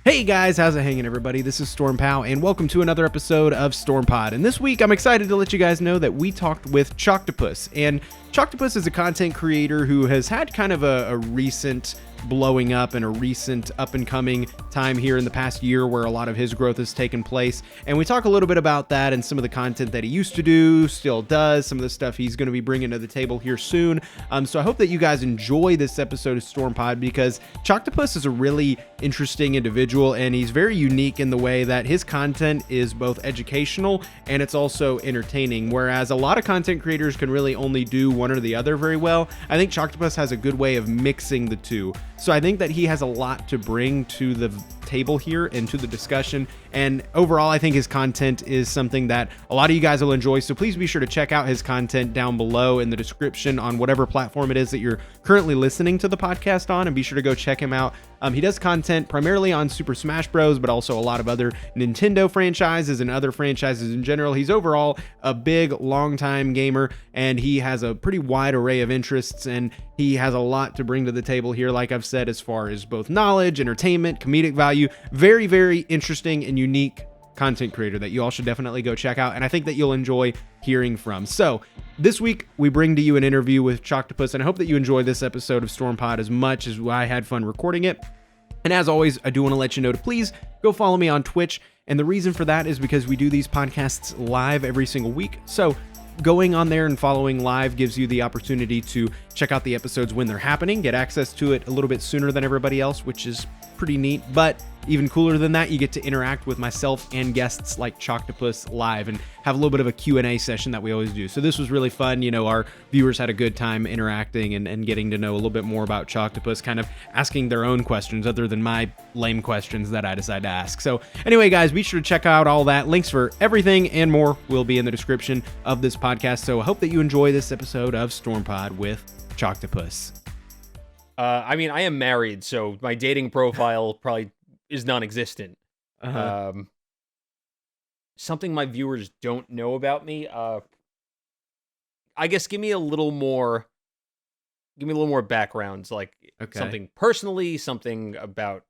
Hey guys, how's it hanging everybody? This is StormPow and welcome to another episode of StormPod. And this week I'm excited to let you guys know that we talked with Choctopus. And Choctopus is a content creator who has had kind of a recent blowing up and a recent up and coming time here in the past year where a lot of his growth has taken place. And we talk a little bit about that and some of the content that he used to do, still does, some of the stuff he's going to be bringing to the table here soon. So I hope that you guys enjoy this episode of StormPod because Choctopus is a really interesting individual and he's very unique in the way that his content is both educational and it's also entertaining. Whereas a lot of content creators can really only do one or the other very well, I think Choctopus has a good way of mixing the two. So I think that he has a lot to bring to the table here and to the discussion. And overall, I think his content is something that a lot of you guys will enjoy. So please be sure to check out his content down below in the description on whatever platform it is that you're currently listening to the podcast on. And be sure to go check him out. He does content primarily on Super Smash Bros, but also a lot of other Nintendo franchises and other franchises in general. He's overall a big, long-time gamer, and he has a pretty wide array of interests, and he has a lot to bring to the table here, like I've said, as far as both knowledge, entertainment, comedic value. Very, very interesting and unique content creator that you all should definitely go check out, and I think that you'll enjoy hearing from. So this week we bring to you an interview with Choctopus, and I hope that you enjoy this episode of StormPod as much as I had fun recording it. And as always, I do want to let you know to please go follow me on Twitch, and the reason for that is because we do these podcasts live every single week. So going on there and following live gives you the opportunity to check out the episodes when they're happening, get access to it a little bit sooner than everybody else, which is pretty neat. But even cooler than that, you get to interact with myself and guests like Choctopus live and have a little bit of a Q&A session that we always do. So this was really fun. You know, our viewers had a good time interacting and getting to know a little bit more about Choctopus, kind of asking their own questions other than my lame questions that I decide to ask. So anyway, guys, be sure to check out all that. Links for everything and more will be in the description of this podcast. So I hope that you enjoy this episode of StormPod with Choctopus. I mean, I am married, so my dating profile probably is non-existent. Something my viewers don't know about me. I guess give me a little more backgrounds, like something personally, something about.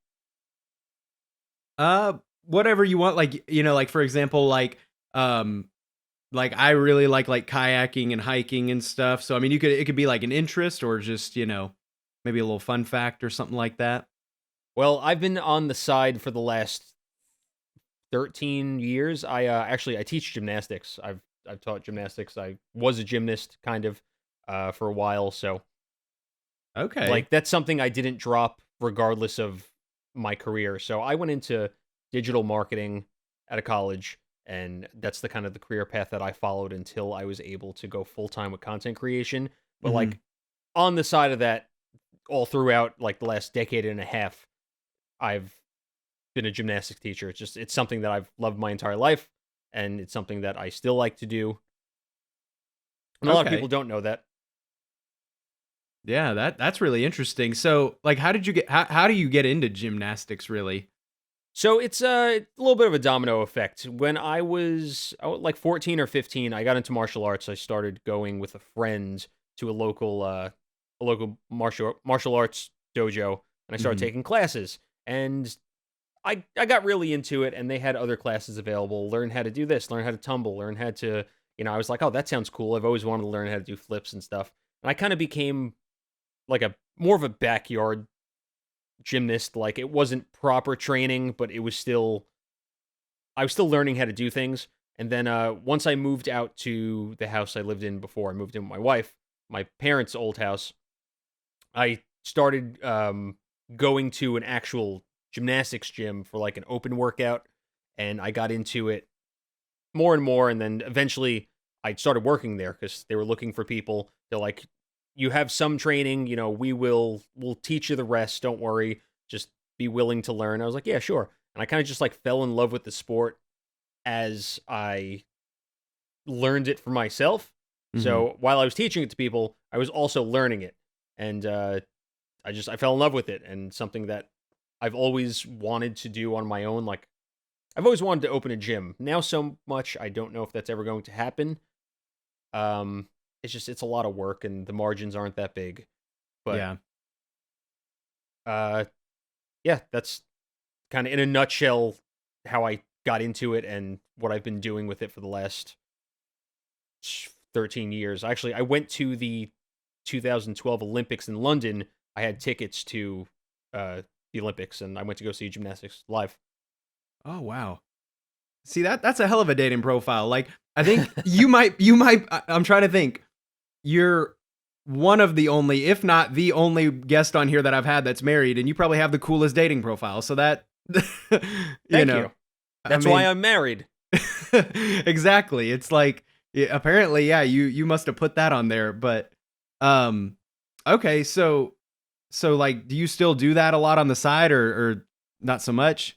Whatever you want, like, you know, like for example, like I really like kayaking and hiking and stuff. So I mean, it could be like an interest or just, you know, maybe a little fun fact or something like that. Well, I've been on the side for the last 13 years. I teach gymnastics. I've taught gymnastics. I was a gymnast kind of for a while, so okay. Like that's something I didn't drop regardless of my career. So I went into digital marketing at a college, and that's the kind of the career path that I followed until I was able to go full-time with content creation. But like on the side of that, all throughout like the last decade and a half, I've been a gymnastics teacher. It's something that I've loved my entire life, and it's something that I still like to do. And a lot of people don't know that. Yeah, that's really interesting. So, like, how do you get into gymnastics really? So it's a little bit of a domino effect. When I was like 14 or 15, I got into martial arts. I started going with a friend to a local martial arts dojo, and I started taking classes. And I got really into it, and they had other classes available. Learn how to do this, learn how to tumble, learn how to, I was like, oh, that sounds cool. I've always wanted to learn how to do flips and stuff. And I kind of became like more of a backyard gymnast. Like it wasn't proper training, but I was still learning how to do things. And then once I moved out to the house I lived in before I moved in with my wife, my parents' old house, I started going to an actual gymnastics gym for like an open workout, and I got into it more and more, and then eventually I started working there because they were looking for people. They're like, you have some training, we'll teach you the rest, don't worry, just be willing to learn. I was like, yeah, sure. And I kind of just like fell in love with the sport as I learned it for myself. So while I was teaching it to people, I was also learning it, and I fell in love with it, and something that I've always wanted to do on my own. Like, I've always wanted to open a gym. Now so much, I don't know if that's ever going to happen. It's a lot of work, and the margins aren't that big. But yeah, that's kind of in a nutshell how I got into it and what I've been doing with it for the last 13 years. Actually, I went to the 2012 Olympics in London. I had tickets to the Olympics, and I went to go see gymnastics live. Oh, wow. See, that's a hell of a dating profile. Like, I think you might, I'm trying to think. You're one of the only, if not the only guest on here that I've had that's married, and you probably have the coolest dating profile. So that, Thank you. That's why I'm married. Exactly. It's like, apparently, yeah, you must have put that on there. But, okay. So like, do you still do that a lot on the side or not so much?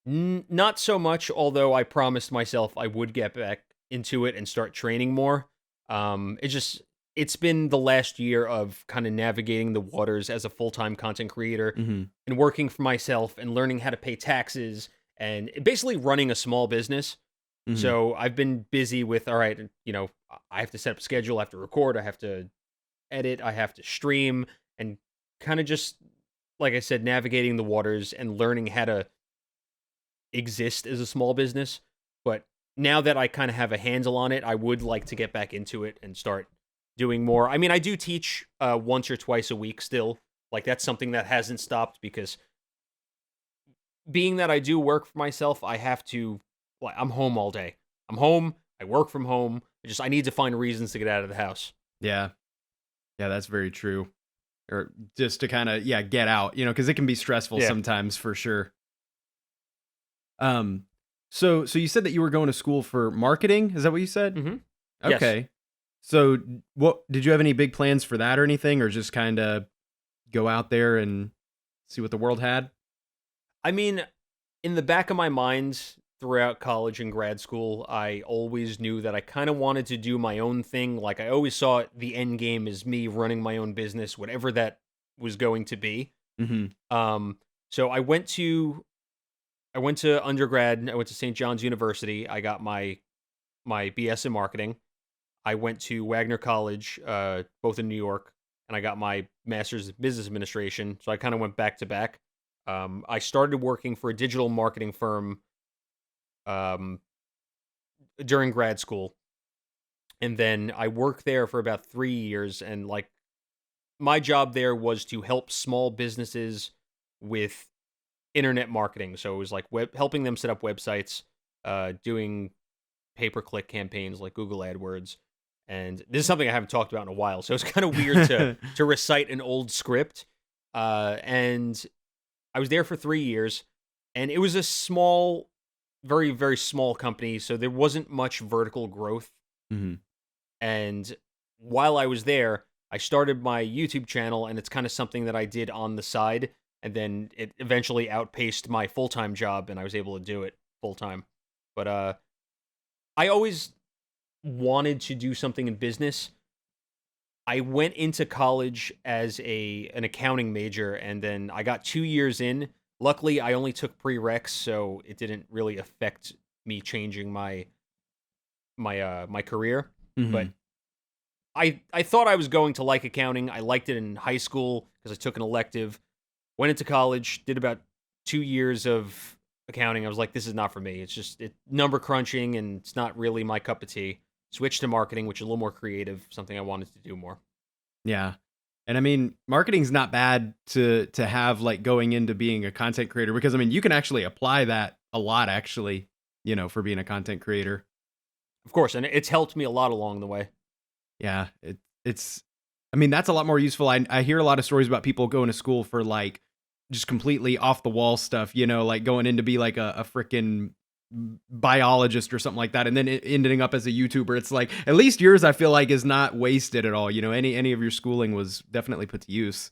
Not so much, although I promised myself I would get back into it and start training more. It's been the last year of kind of navigating the waters as a full-time content creator and working for myself and learning how to pay taxes and basically running a small business. So I've been busy with, all right, I have to set up a schedule, I have to record, I have to edit, I have to stream, and kind of just, like I said, navigating the waters and learning how to exist as a small business. But now that I kind of have a handle on it, I would like to get back into it and start doing more. I mean, I do teach once or twice a week still. Like, that's something that hasn't stopped, because being that I do work for myself, I have to, like, I'm home all day. I'm home, I work from home. I need to find reasons to get out of the house. Yeah. Yeah, that's very true. Or just to kind of, get out, because it can be stressful sometimes, for sure. So you said that you were going to school for marketing. Is that what you said? Mm-hmm. Okay. Yes. So what, did you have any big plans for that or anything, or just kind of go out there and see what the world had? I mean, in the back of my mind throughout college and grad school, I always knew that I kind of wanted to do my own thing. Like, I always saw the end game as me running my own business, whatever that was going to be. So I went to undergrad. I went to St. John's University. I got my BS in marketing. I went to Wagner College, both in New York, and I got my master's in business administration. So I kind of went back to back. I started working for a digital marketing firm during grad school, and then I worked there for about 3 years. And like, my job there was to help small businesses with internet marketing. So it was like helping them set up websites, doing pay-per-click campaigns like Google AdWords. And this is something I haven't talked about in a while, so it's kind of weird to recite an old script. And I was there for 3 years, and it was a small, very, very small company, so there wasn't much vertical growth. And while I was there, I started my YouTube channel, and it's kind of something that I did on the side, and then it eventually outpaced my full-time job, and I was able to do it full-time. But I always wanted to do something in business. I went into college as an accounting major, and then I got 2 years in. Luckily, I only took prereqs, so it didn't really affect me changing my career. But I thought I was going to like accounting. I liked it in high school because I took an elective. Went into college, did about 2 years of accounting. I was like, this is not for me. It's just number crunching, and it's not really my cup of tea. Switched to marketing, which is a little more creative, something I wanted to do more. Yeah. And I mean, marketing's not bad to have, like, going into being a content creator, because I mean, you can actually apply that a lot, actually, for being a content creator. Of course, and it's helped me a lot along the way. Yeah, it's I mean, that's a lot more useful. I hear a lot of stories about people going to school for, like, just completely off the wall stuff, like going in to be like a freaking biologist or something like that, and then ending up as a YouTuber. It's like, at least yours, I feel like, is not wasted at all. Any of your schooling was definitely put to use.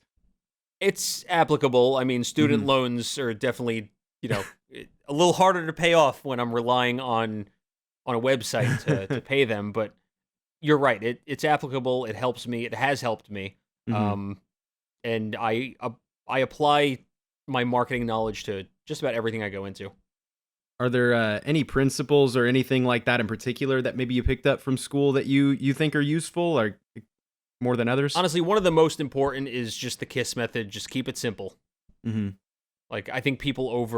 It's applicable. I mean, student loans are definitely, a little harder to pay off when I'm relying on a website to pay them, but you're right. It's applicable. It helps me. It has helped me. And I apply my marketing knowledge to just about everything I go into. Are there any principles or anything like that in particular that maybe you picked up from school that you think are useful, or more than others? Honestly, one of the most important is just the KISS method. Just keep it simple. Like, I think people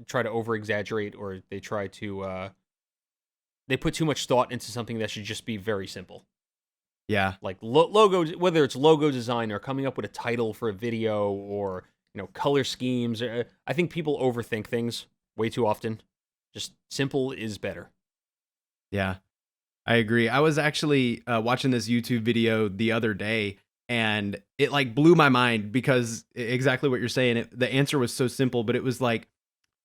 try to over exaggerate, or they try to they put too much thought into something that should just be very simple. Yeah. Like logo, whether it's logo design or coming up with a title for a video, or color schemes. I think people overthink things way too often. Just simple is better. Yeah. I agree. I was actually watching this YouTube video the other day, and it like blew my mind because exactly what you're saying. The answer was so simple, but it was like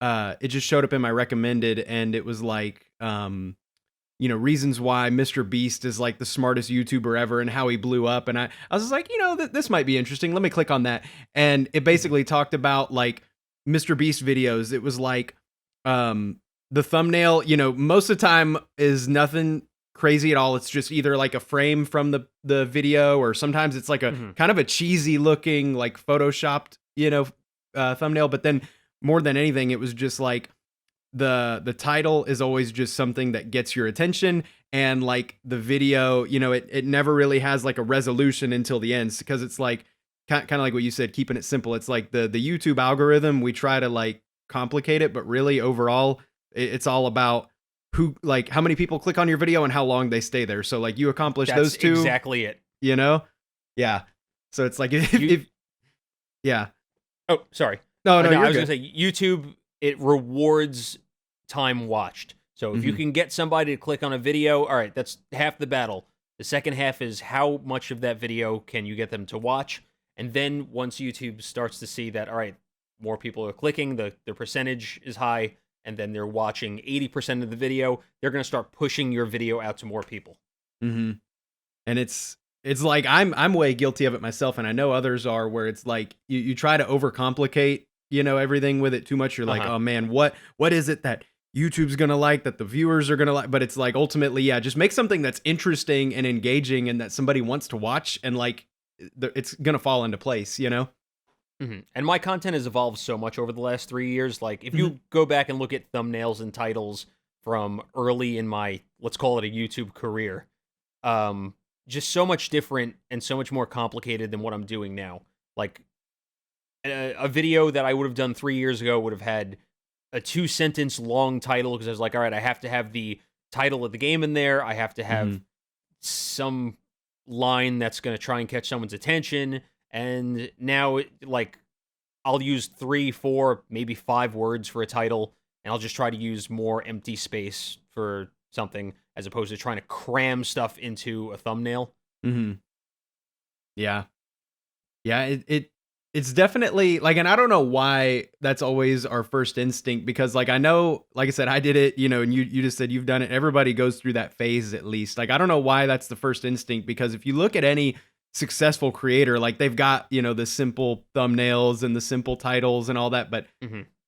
it just showed up in my recommended, and it was like reasons why Mr. Beast is like the smartest YouTuber ever and how he blew up. And I was just like, this might be interesting. Let me click on that, and it basically talked about like Mr. Beast videos. It was like the thumbnail, most of the time is nothing crazy at all. It's just either like a frame from the video, or sometimes it's like a kind of a cheesy looking like photoshopped thumbnail. But then more than anything, it was just like the title is always just something that gets your attention, and like the video, it never really has like a resolution until the end, because it's like kind of like what you said, keeping it simple. It's like the YouTube algorithm, we try to like complicate it, but really overall it's all about how many people click on your video and how long they stay there. So like you accomplish That's those two. Exactly it. Yeah. So it's like if yeah. Oh, sorry. No, I was good. gonna say YouTube, it rewards time watched. So if you can get somebody to click on a video, all right, that's half the battle. The second half is how much of that video can you get them to watch. And then once YouTube starts to see that, all right, more people are clicking, the percentage is high, and then they're watching 80% of the video, they're going to start pushing your video out to more people. Mm-hmm. And it's like I'm way guilty of it myself, and I know others are, where it's like you try to overcomplicate, everything with it too much. You're like, oh man, what is it that YouTube's going to like, that the viewers are going to like? But it's like ultimately, yeah, just make something that's interesting and engaging and that somebody wants to watch, and like it's going to fall into place, And my content has evolved so much over the last 3 years. Like, if you go back and look at thumbnails and titles from early in my, let's call it a YouTube career, just so much different and so much more complicated than what I'm doing now. Like, a video that I would have done 3 years ago would have had a 2-sentence long title, because I was like, all right, I have to have the title of the game in there. I have to have some line that's going to try and catch someone's attention. And now, like, I'll use 3, 4, maybe 5 words for a title, and I'll just try to use more empty space for something, as opposed to trying to cram stuff into a thumbnail. Yeah. It's definitely like, and I don't know why that's always our first instinct, because like I know, like I said, I did it, and you just said you've done it. Everybody goes through that phase at least. Like I don't know why that's the first instinct, because if you look at any successful creator, like they've got the simple thumbnails and the simple titles and all that. But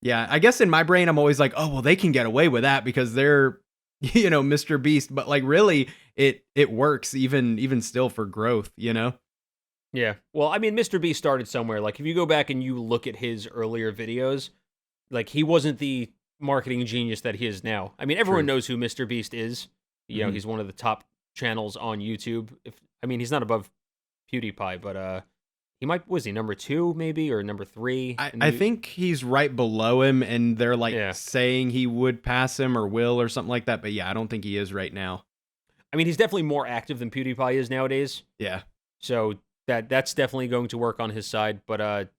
yeah, I guess in my brain I'm always like, oh well, they can get away with that because they're Mr. Beast. But like really it works even still for growth. Yeah. Well, I mean, Mr. Beast started somewhere. Like, if you go back and you look at his earlier videos, like, he wasn't the marketing genius that he is now. I mean, everyone knows who Mr. Beast is. He's one of the top channels on YouTube. He's not above PewDiePie, but was he number 2 maybe, or number 3? I think he's right below him, and they're like saying he would pass him or will or something like that. But yeah, I don't think he is right now. I mean, he's definitely more active than PewDiePie is nowadays. Yeah. So that's definitely going to work on his side. But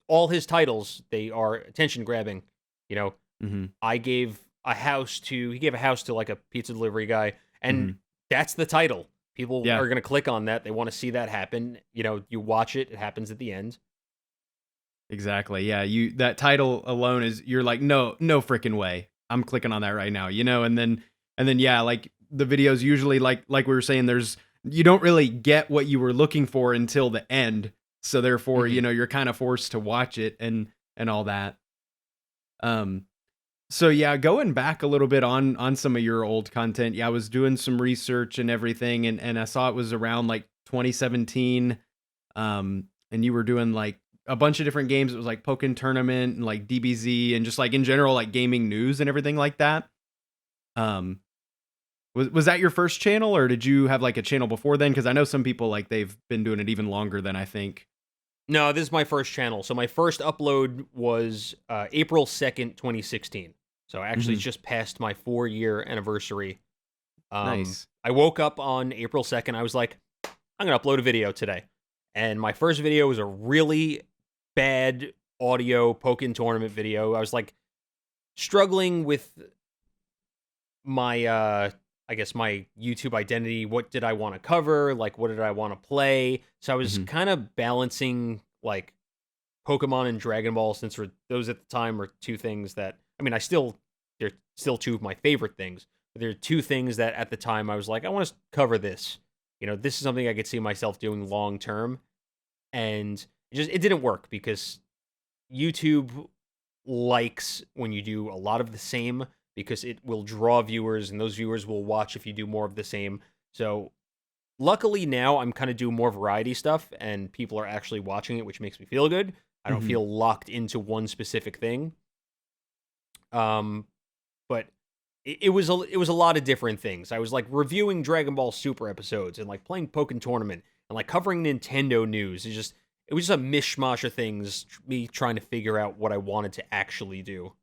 all his titles, they are attention grabbing. I gave a house to like a pizza delivery guy, and that's the title. People are going to click on that. They want to see that happen. You watch it, it happens at the end. Exactly. Yeah, that title alone is, you're like, no freaking way, I'm clicking on that right now. And then yeah, like the videos usually, like we were saying, you don't really get what you were looking for until the end. So therefore, you're kind of forced to watch it and all that. So yeah, going back a little bit on some of your old content. Yeah, I was doing some research and everything, and I saw it was around like 2017. And you were doing like a bunch of different games. It was like Pokken Tournament and like DBZ and just like in general, like gaming news and everything like that. Was that your first channel, or did you have like a channel before then? Because I know some people, like, they've been doing it even longer than I think. No, this is my first channel. So my first upload was April 2nd, 2016. So actually, it's just past my 4-year anniversary. Nice. I woke up on April 2nd. I was like, I'm going to upload a video today. And my first video was a really bad audio Pokken tournament video. I was like struggling with my, I guess, my YouTube identity. What did I want to cover? Like, what did I want to play? So I was kind of balancing like Pokemon and Dragon Ball, since those at the time were two things that, I mean, they're still two of my favorite things. But there are two things that at the time I was like, I want to cover this. You know, this is something I could see myself doing long term. And it didn't work because YouTube likes when you do a lot of the same, because it will draw viewers and those viewers will watch if you do more of the same. So luckily now I'm kind of doing more variety stuff and people are actually watching it, which makes me feel good. I don't feel locked into one specific thing. But it was a lot of different things. I was like reviewing Dragon Ball Super episodes and like playing Pokken Tournament and like covering Nintendo news. It was just a mishmash of things, me trying to figure out what I wanted to actually do.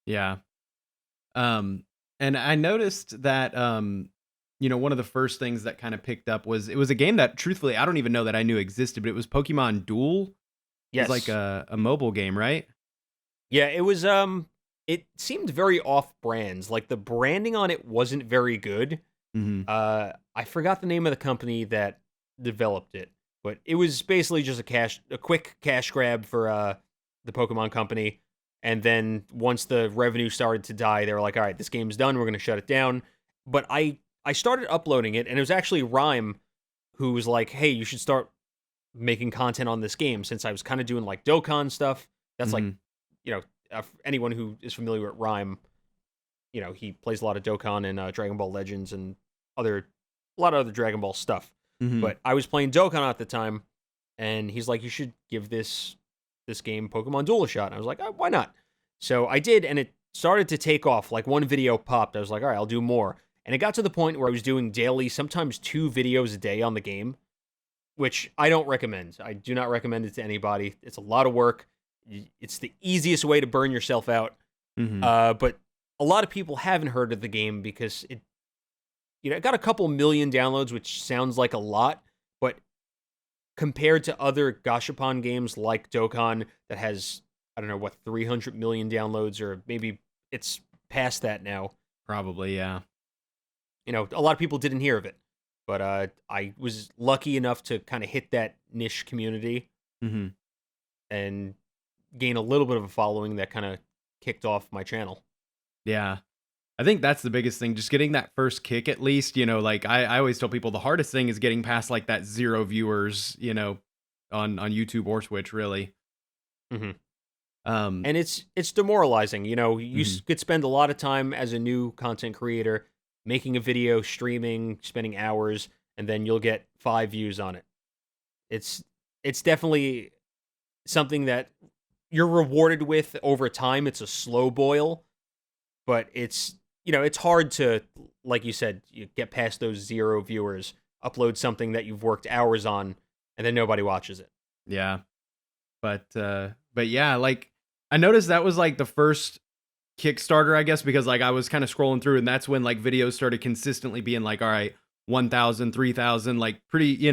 Yeah. And I noticed that, one of the first things that kind of picked up was, it was a game that truthfully, I don't even know that I knew existed, but it was Pokemon Duel. Yes. It was like a mobile game, right? Yeah, it was, it seemed very off-brand. Like the branding on it wasn't very good. I forgot the name of the company that developed it, but it was basically just a quick cash grab for the Pokemon company. And then once the revenue started to die, they were like, all right, this game's done. We're going to shut it down. But I started uploading it, and it was actually Rhyme who was like, hey, you should start making content on this game, since I was kind of doing like Dokkan stuff. That's like, anyone who is familiar with Rhyme, he plays a lot of Dokkan and Dragon Ball Legends and a lot of other Dragon Ball stuff. But I was playing Dokkan at the time, and he's like, you should give this game Pokemon Duel a shot. And I was like, oh, why not? So I did, and it started to take off. Like one video popped. I was like, all right, I'll do more. And it got to the point where I was doing daily, sometimes 2 videos a day on the game, which I don't recommend. I do not recommend it to anybody. It's a lot of work. It's the easiest way to burn yourself out. But a lot of people haven't heard of the game because it got a couple million downloads, which sounds like a lot, but compared to other Gashapon games like Dokkan that has, I don't know, 300 million downloads, or maybe it's past that now. Probably, yeah. A lot of people didn't hear of it, but I was lucky enough to kind of hit that niche community and gain a little bit of a following that kind of kicked off my channel. Yeah. I think that's the biggest thing, just getting that first kick at least. Like I always tell people the hardest thing is getting past like that 0 viewers, on YouTube or Twitch, really. And it's demoralizing. You could spend a lot of time as a new content creator making a video, streaming, spending hours, and then you'll get 5 views on it. It's definitely something that you're rewarded with over time. It's a slow boil, but it's hard to, like you said, you get past those 0 viewers, upload something that you've worked hours on, and then nobody watches it. Yeah. But yeah, like I noticed that was like the first Kickstarter, I guess, because like I was kind of scrolling through, and that's when like videos started consistently being like, all right, 1,000, 3,000, like pretty,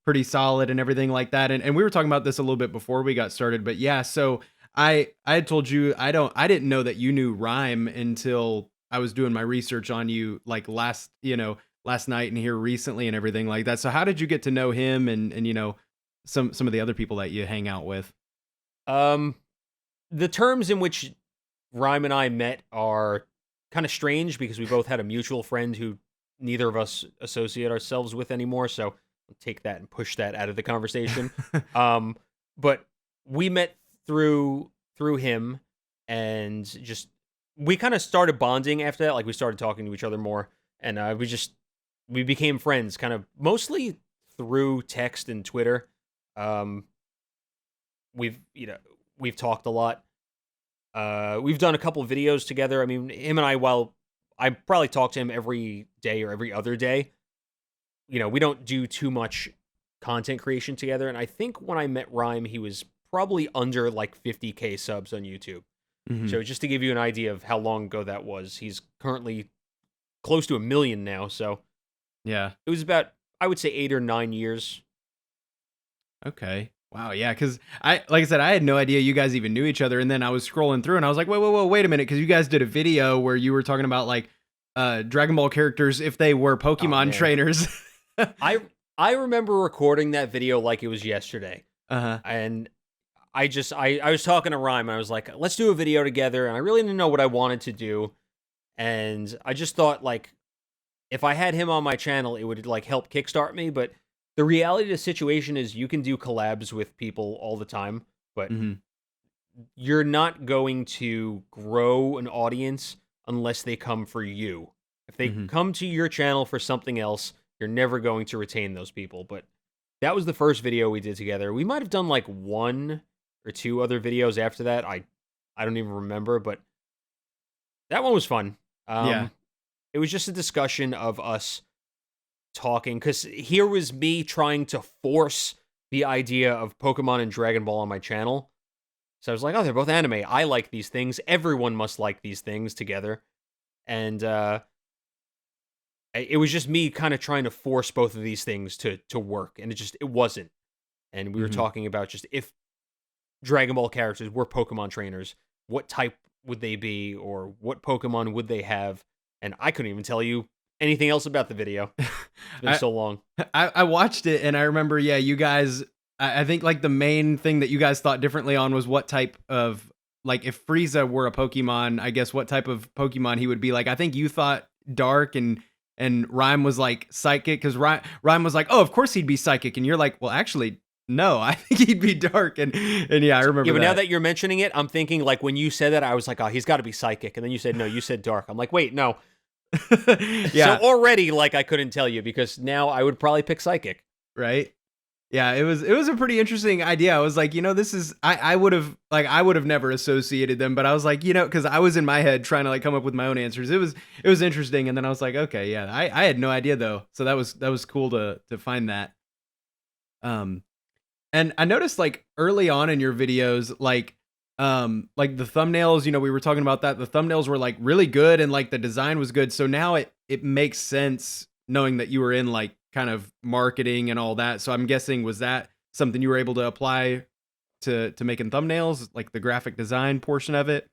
pretty solid and everything like that. And we were talking about this a little bit before we got started, but yeah, so I had told you, I didn't know that you knew Rhyme until I was doing my research on you like last night and here recently and everything like that. So how did you get to know him and some of the other people that you hang out with? The terms in which Rhyme and I met are kind of strange because we both had a mutual friend who neither of us associate ourselves with anymore. So I'll take that and push that out of the conversation. But we met through him, and just we kind of started bonding after that. Like we started talking to each other more, and we became friends, kind of mostly through text and Twitter. We've talked a lot. We've done a couple of videos together. I mean, him and I, while I probably talk to him every day or every other day, we don't do too much content creation together. And I think when I met Rhyme, he was probably under like 50K subs on YouTube. Mhm. So just to give you an idea of how long ago that was, he's currently close to 1 million now. So Yeah. it was about, I would say, 8 or 9 years. Okay. Wow. Yeah. Because like I said, I had no idea you guys even knew each other, and then I was scrolling through, and I was like, wait a minute, because you guys did a video where you were talking about like Dragon Ball characters if they were Oh, Pokemon man. trainers. I remember recording that video like it was yesterday. Uh-huh. And I was talking to Rhyme, and I was like, let's do a video together. And I really didn't know what I wanted to do. And I just thought, like, if I had him on my channel, it would, like, help kickstart me. But the reality of the situation is you can do collabs with people all the time, but Mhm. you're not going to grow an audience unless they come for you. If they Mhm. come to your channel for something else, you're never going to retain those people. But that was the first video we did together. We might have done like 1 or 2 other videos after that. I don't even remember, but that one was fun. Yeah. It was just a discussion of us talking, because here was me trying to force the idea of Pokemon and Dragon Ball on my channel. So I was like, oh, they're both anime. I like these things. Everyone must like these things together. And it was just me kind of trying to force both of these things to work. And it wasn't. And we were Mhm. talking about just if Dragon Ball characters were Pokemon trainers, what type would they be, or what Pokemon would they have? And I couldn't even tell you anything else about the video. It's been I, so long. I watched it, and I remember, yeah, you guys. I think like the main thing that you guys thought differently on was what type of, like, if Frieza were a Pokemon, I guess what type of Pokemon he would be. Like, I think you thought Dark, and Rhyme was like Psychic, because Rhyme was like, oh, of course he'd be Psychic, and you're like, well, actually, no, I think he'd be Dark, and yeah, I remember. Yeah, but that. now that you're mentioning it, I'm thinking, like, when you said that, I was like, oh, he's got to be Psychic. And then you said, no, you said Dark. I'm like, wait, no. Yeah. So already, like, I couldn't tell you, because now I would probably pick Psychic. Right. Yeah, it was a pretty interesting idea. I was like, this is I would have never associated them, but I was like, because I was in my head trying to like come up with my own answers. It was interesting, and then I was like, okay, yeah, I had no idea though. So that was cool to find that. And I noticed like early on in your videos, like the thumbnails, we were talking about that. The thumbnails were like really good, and like the design was good. So now it makes sense knowing that you were in like kind of marketing and all that. So I'm guessing, was that something you were able to apply to making thumbnails, like the graphic design portion of it?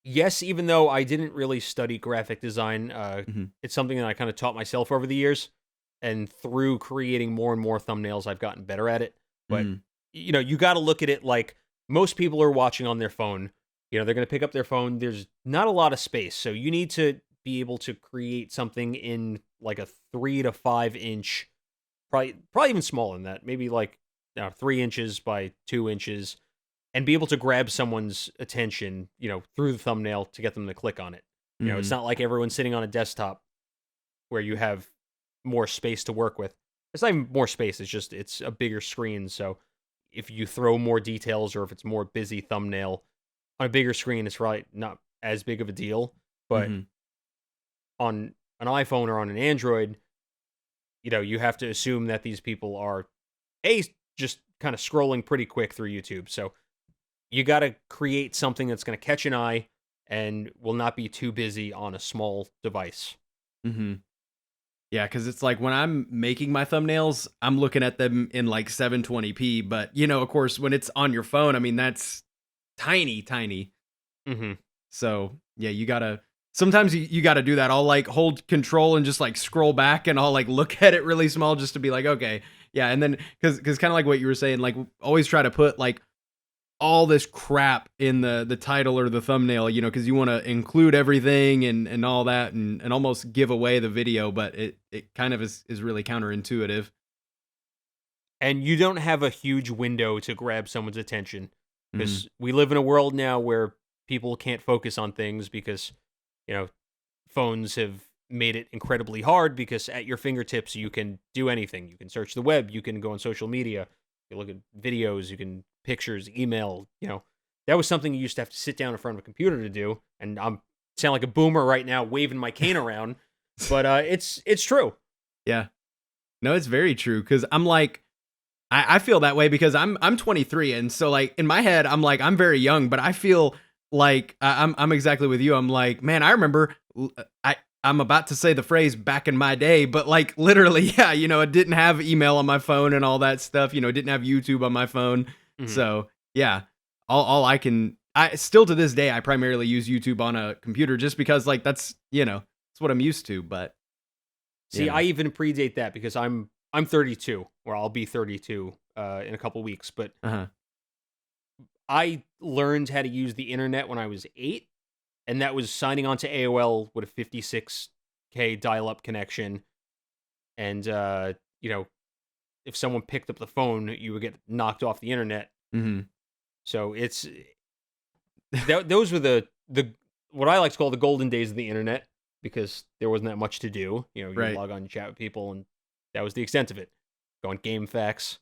Yes, even though I didn't really study graphic design, Mhm. it's something that I kind of taught myself over the years. And through creating more and more thumbnails, I've gotten better at it. But, Mhm. you got to look at it like most people are watching on their phone. They're going to pick up their phone. There's not a lot of space. So you need to be able to create something in like a 3 to 5 inch, probably even smaller than that, maybe like 3 inches by 2 inches, and be able to grab someone's attention, through the thumbnail to get them to click on it. It's Mhm. not like everyone's sitting on a desktop where you have more space to work with. It's not even more space, it's a bigger screen. So if you throw more details, or if it's more busy thumbnail on a bigger screen, it's probably not as big of a deal. But Mhm. on an iPhone or on an Android, you have to assume that these people are just kind of scrolling pretty quick through YouTube. So you got to create something that's going to catch an eye and will not be too busy on a small device. Mhm. Yeah, because it's like when I'm making my thumbnails, I'm looking at them in like 720p. But of course, when it's on your phone, I mean that's tiny, tiny. Mm-hmm. So yeah, sometimes you gotta do that. I'll like hold control and just like scroll back, and I'll like look at it really small just to be like, okay, yeah. And then because kind of like what you were saying, like always try to put like all this crap in the title or the thumbnail, because you want to include everything and all that, and almost give away the video, but it kind of is really counterintuitive. And you don't have a huge window to grab someone's attention, Mhm. because we live in a world now where people can't focus on things because, you know, phones have made it incredibly hard, because at your fingertips you can do anything. You can search the web, you can go on social media, you look at videos, you can pictures, email, That was something you used to have to sit down in front of a computer to do, and I'm sound like a boomer right now waving my cane around, but it's true. Yeah. No, it's very true because I'm like, I feel that way because I'm 23, and so like in my head I'm like I'm very young, but I feel like I'm exactly with you. I'm like, man, I remember I'm about to say the phrase back in my day, but like literally, yeah, I didn't have email on my phone and all that stuff. Didn't have YouTube on my phone, Mhm. so yeah, all I still to this day I primarily use YouTube on a computer just because like that's what I'm used to, but you See, know, I even predate that because I'm 32, or I'll be 32 in a couple weeks. But uh-huh. I learned how to use the internet when I was 8, and that was signing on to AOL with a 56K dial-up connection. And you know, if someone picked up the phone, you would get knocked off the internet. Mhm. So those were the what I like to call the golden days of the internet, because there wasn't that much to do. You Right. log on, you chat with people, and that was the extent of it. Go on Game Facts.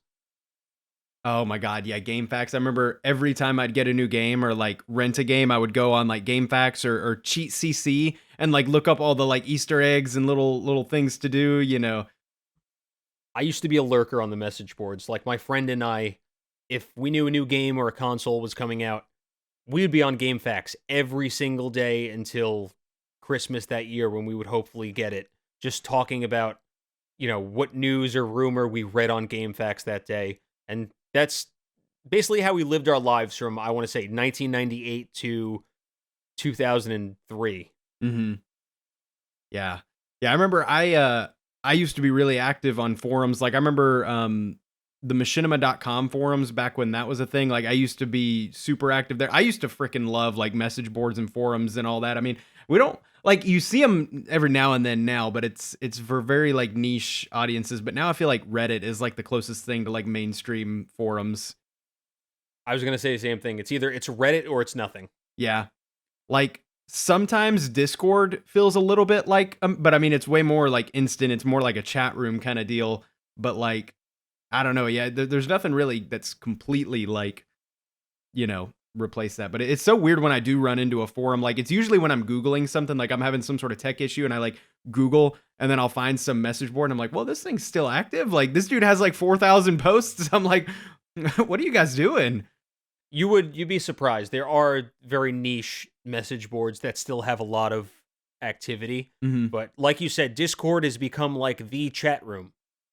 Oh my god, yeah, GameFAQs. I remember every time I'd get a new game or like rent a game, I would go on like GameFAQs or Cheat CC and like look up all the like Easter eggs and little things to do. I used to be a lurker on the message boards. Like, my friend and I, if we knew a new game or a console was coming out, we would be on GameFAQs every single day until Christmas that year, when we would hopefully get it. Just talking about, what news or rumor we read on GameFAQs that day. And that's basically how we lived our lives from, I want to say, 1998 to 2003. Mhm. Yeah. Yeah, I remember I used to be really active on forums. Like I remember the machinima.com forums back when that was a thing. Like I used to be super active there. I used to freaking love like message boards and forums and all that. I mean, we don't like you see them every now and then now, but it's for very like niche audiences. But now I feel like Reddit is like the closest thing to like mainstream forums. I was going to say the same thing. It's Reddit or it's nothing. Yeah. Like sometimes Discord feels a little bit like, but I mean, it's way more like instant. It's more like a chat room kind of deal. But like, I don't know. Yeah, there's nothing really that's completely like, replace that. But it's so weird when I do run into a forum. Like, it's usually when I'm Googling something, like I'm having some sort of tech issue and I like Google and then I'll find some message board and I'm like, well, this thing's still active. Like, this dude has like 4,000 posts. I'm like, what are you guys doing? You'd be surprised. There are very niche message boards that still have a lot of activity. Hmm. But like you said, Discord has become like the chat room.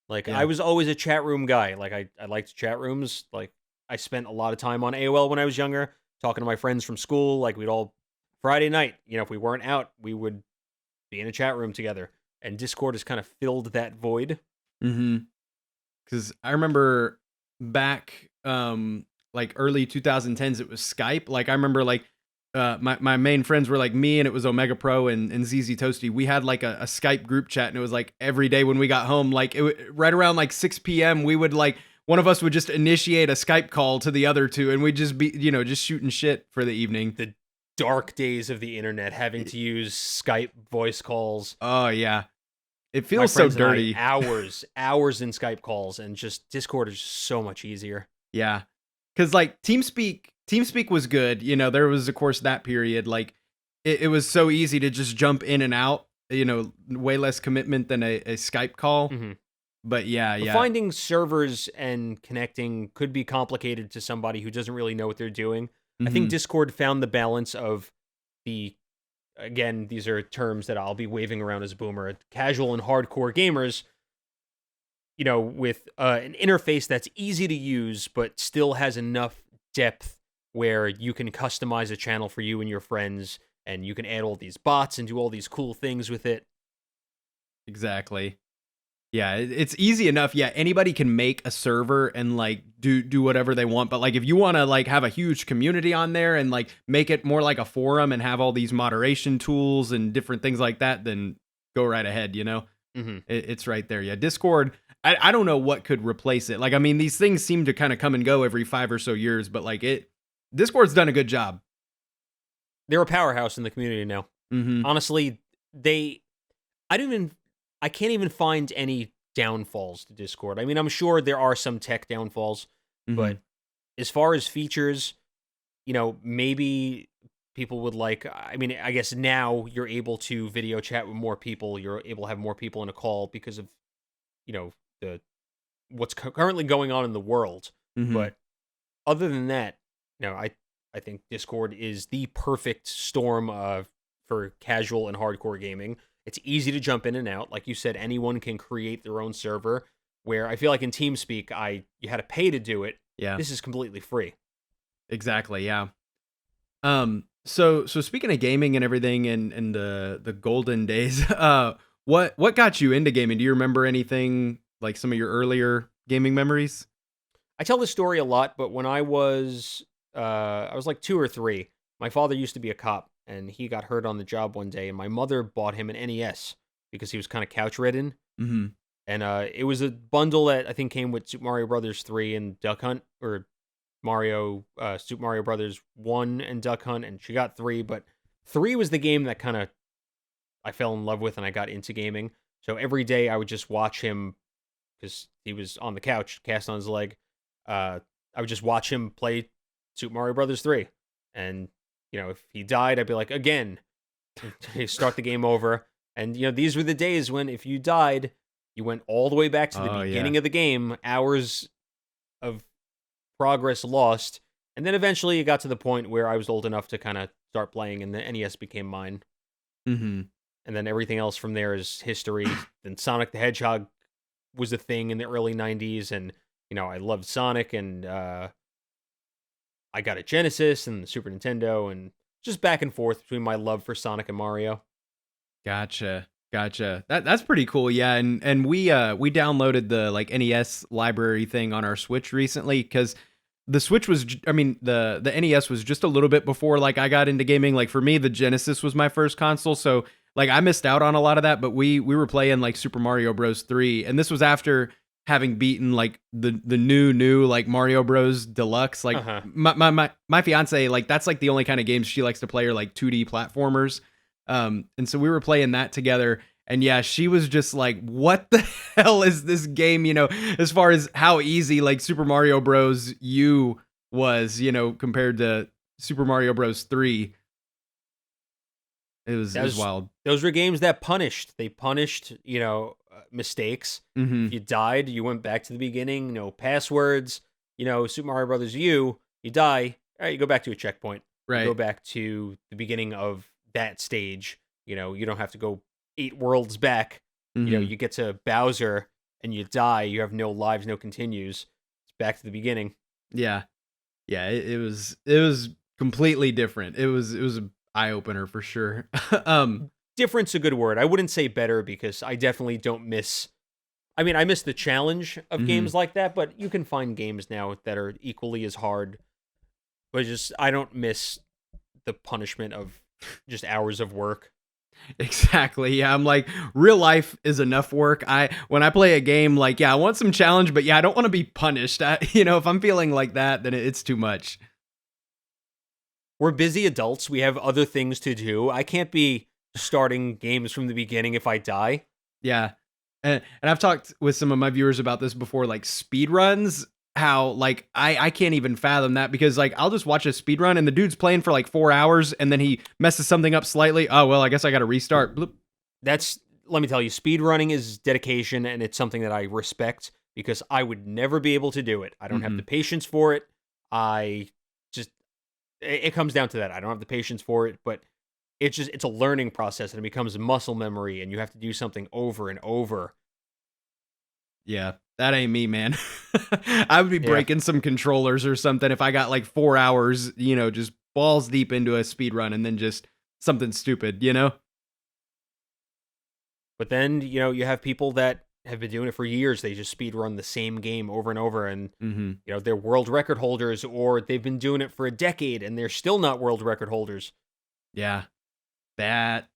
Like, I Yeah. was always a chat room guy. Like, I liked chat rooms. Like, I spent a lot of time on AOL when I was younger, talking to my friends from school. Like, we'd all Friday night, if we weren't out, we would be in a chat room together. And Discord has kind of filled that void. Hmm. Because I remember back like early 2010s, it was Skype. Like I remember like my main friends were like me and it was Omega Pro and ZZ Toasty. We had like a Skype group chat and it was like every day when we got home, like right around like 6 p.m. we would like one of us would just initiate a Skype call to the other two and we'd just be just shooting shit for the evening. The dark days of the internet, having to use Skype voice calls. Oh yeah, it My feels so friends and I, dirty. hours in Skype calls, and just Discord is just so much easier. Yeah. Cause like TeamSpeak was good. There was of course that period. Like it was so easy to just jump in and out, way less commitment than a Skype call. Mhm. But yeah, But yeah. finding servers and connecting could be complicated to somebody who doesn't really know what they're doing. I think Hmm. Discord found the balance of the, again, these are terms that I'll be waving around as a boomer, casual and hardcore gamers, with an interface that's easy to use, but still has enough depth where you can customize a channel for you and your friends, and you can add all these bots and do all these cool things with it. Exactly. Yeah, it's easy enough. Yeah, anybody can make a server and like do whatever they want. But like if you want to like have a huge community on there and like make it more like a forum and have all these moderation tools and different things like that, then go right ahead. Hmm. It's right there. Yeah, Discord. I don't know what could replace it. Like, I mean, these things seem to kind of come and go every 5 or so years, but like Discord's done a good job. They're a powerhouse in the community now. Hmm. Honestly, they I don't even I can't even find any downfalls to Discord. I mean, I'm sure there are some tech downfalls, Hmm. but as far as features, maybe people would like, I mean, I guess now you're able to video chat with more people. You're able to have more people in a call because of, you know, the what's currently going on in the world. Hmm. But other than that, I think Discord is the perfect storm for casual and hardcore gaming. It's easy to jump in and out. Like you said, anyone can create their own server. Where I feel like in TeamSpeak, you had to pay to do it. Yeah, This is completely free. exactly. Yeah. So speaking of gaming and everything and the golden days, what got you into gaming? Do you remember anything like some of your earlier gaming memories? I tell this story a lot, but when I was like 2 or 3. My father used to be a cop, and he got hurt on the job one day, and my mother bought him an NES because he was kind of couch ridden. Mm-hmm. And it was a bundle that I think came with Super Mario Brothers 3 and Duck Hunt, or Super Mario Brothers 1 and Duck Hunt, and she got 3, but 3 was the game that kind of I fell in love with and I got into gaming. So every day I would just watch him because he was on the couch, cast on his leg. I would just watch him play Super Mario Brothers 3. And, if he died, I'd be like, again, start the game over. And, these were the days when if you died, you went all the way back to the beginning of the game, hours of progress lost. And then eventually it got to the point where I was old enough to kind of start playing and the NES became mine. Mm-hmm. And then everything else from there is history. Then Sonic the Hedgehog was a thing in the early 90s. And, I loved Sonic and I got a Genesis and the Super Nintendo and just back and forth between my love for Sonic and Mario. Gotcha. That's pretty cool. Yeah, and we downloaded the like NES library thing on our Switch recently because the Switch was the NES was just a little bit before like I got into gaming. Like for me, the Genesis was my first console, so like I missed out on a lot of that. But we were playing like Super Mario Bros. 3, and this was after having beaten like the new like Mario Bros. Deluxe. Like my fiance, like that's like the only kind of games she likes to play are like 2D platformers. And so we were playing that together, and yeah, she was just like, what the hell is this game? As far as how easy like Super Mario Bros. U was, compared to Super Mario Bros. 3. It was wild. Those were games that punished. They punished, mistakes. Mm-hmm. If you died, you went back to the beginning, no passwords. Super Mario Brothers U, you die, all right, you go back to a checkpoint. Right. You go back to the beginning of that stage. You don't have to go 8 worlds back. Mm-hmm. You get to Bowser and you die. You have no lives, no continues. It's back to the beginning. Yeah. It was completely different. It was an eye opener for sure. Different's a good word. I wouldn't say better because I definitely don't miss. I mean, I miss the challenge of games like that, but you can find games now that are equally as hard. But I don't miss the punishment of just hours of work. Exactly. Yeah, I'm like, real life is enough work. When I play a game, like, yeah, I want some challenge, but yeah, I don't want to be punished. If I'm feeling like that, then it's too much. We're busy adults. We have other things to do. I can't be starting games from the beginning if I die. Yeah. And I've talked with some of my viewers about this before, like speed runs, how like I can't even fathom that because like I'll just watch a speed run and the dude's playing for like 4 hours and then he messes something up slightly. Oh, well, I guess I got to restart. Bloop. Let me tell you, speed running is dedication and it's something that I respect because I would never be able to do it. I don't have the patience for it. It comes down to that. I don't have the patience for it, but it's a learning process and it becomes muscle memory and you have to do something over and over. Yeah, that ain't me, man. I would be breaking some controllers or something if I got like 4 hours, just balls deep into a speed run and then just something stupid, But then, you have people that have been doing it for years. They just speed run the same game over and over and, they're world record holders or they've been doing it for a decade and they're still not world record holders. Yeah. That's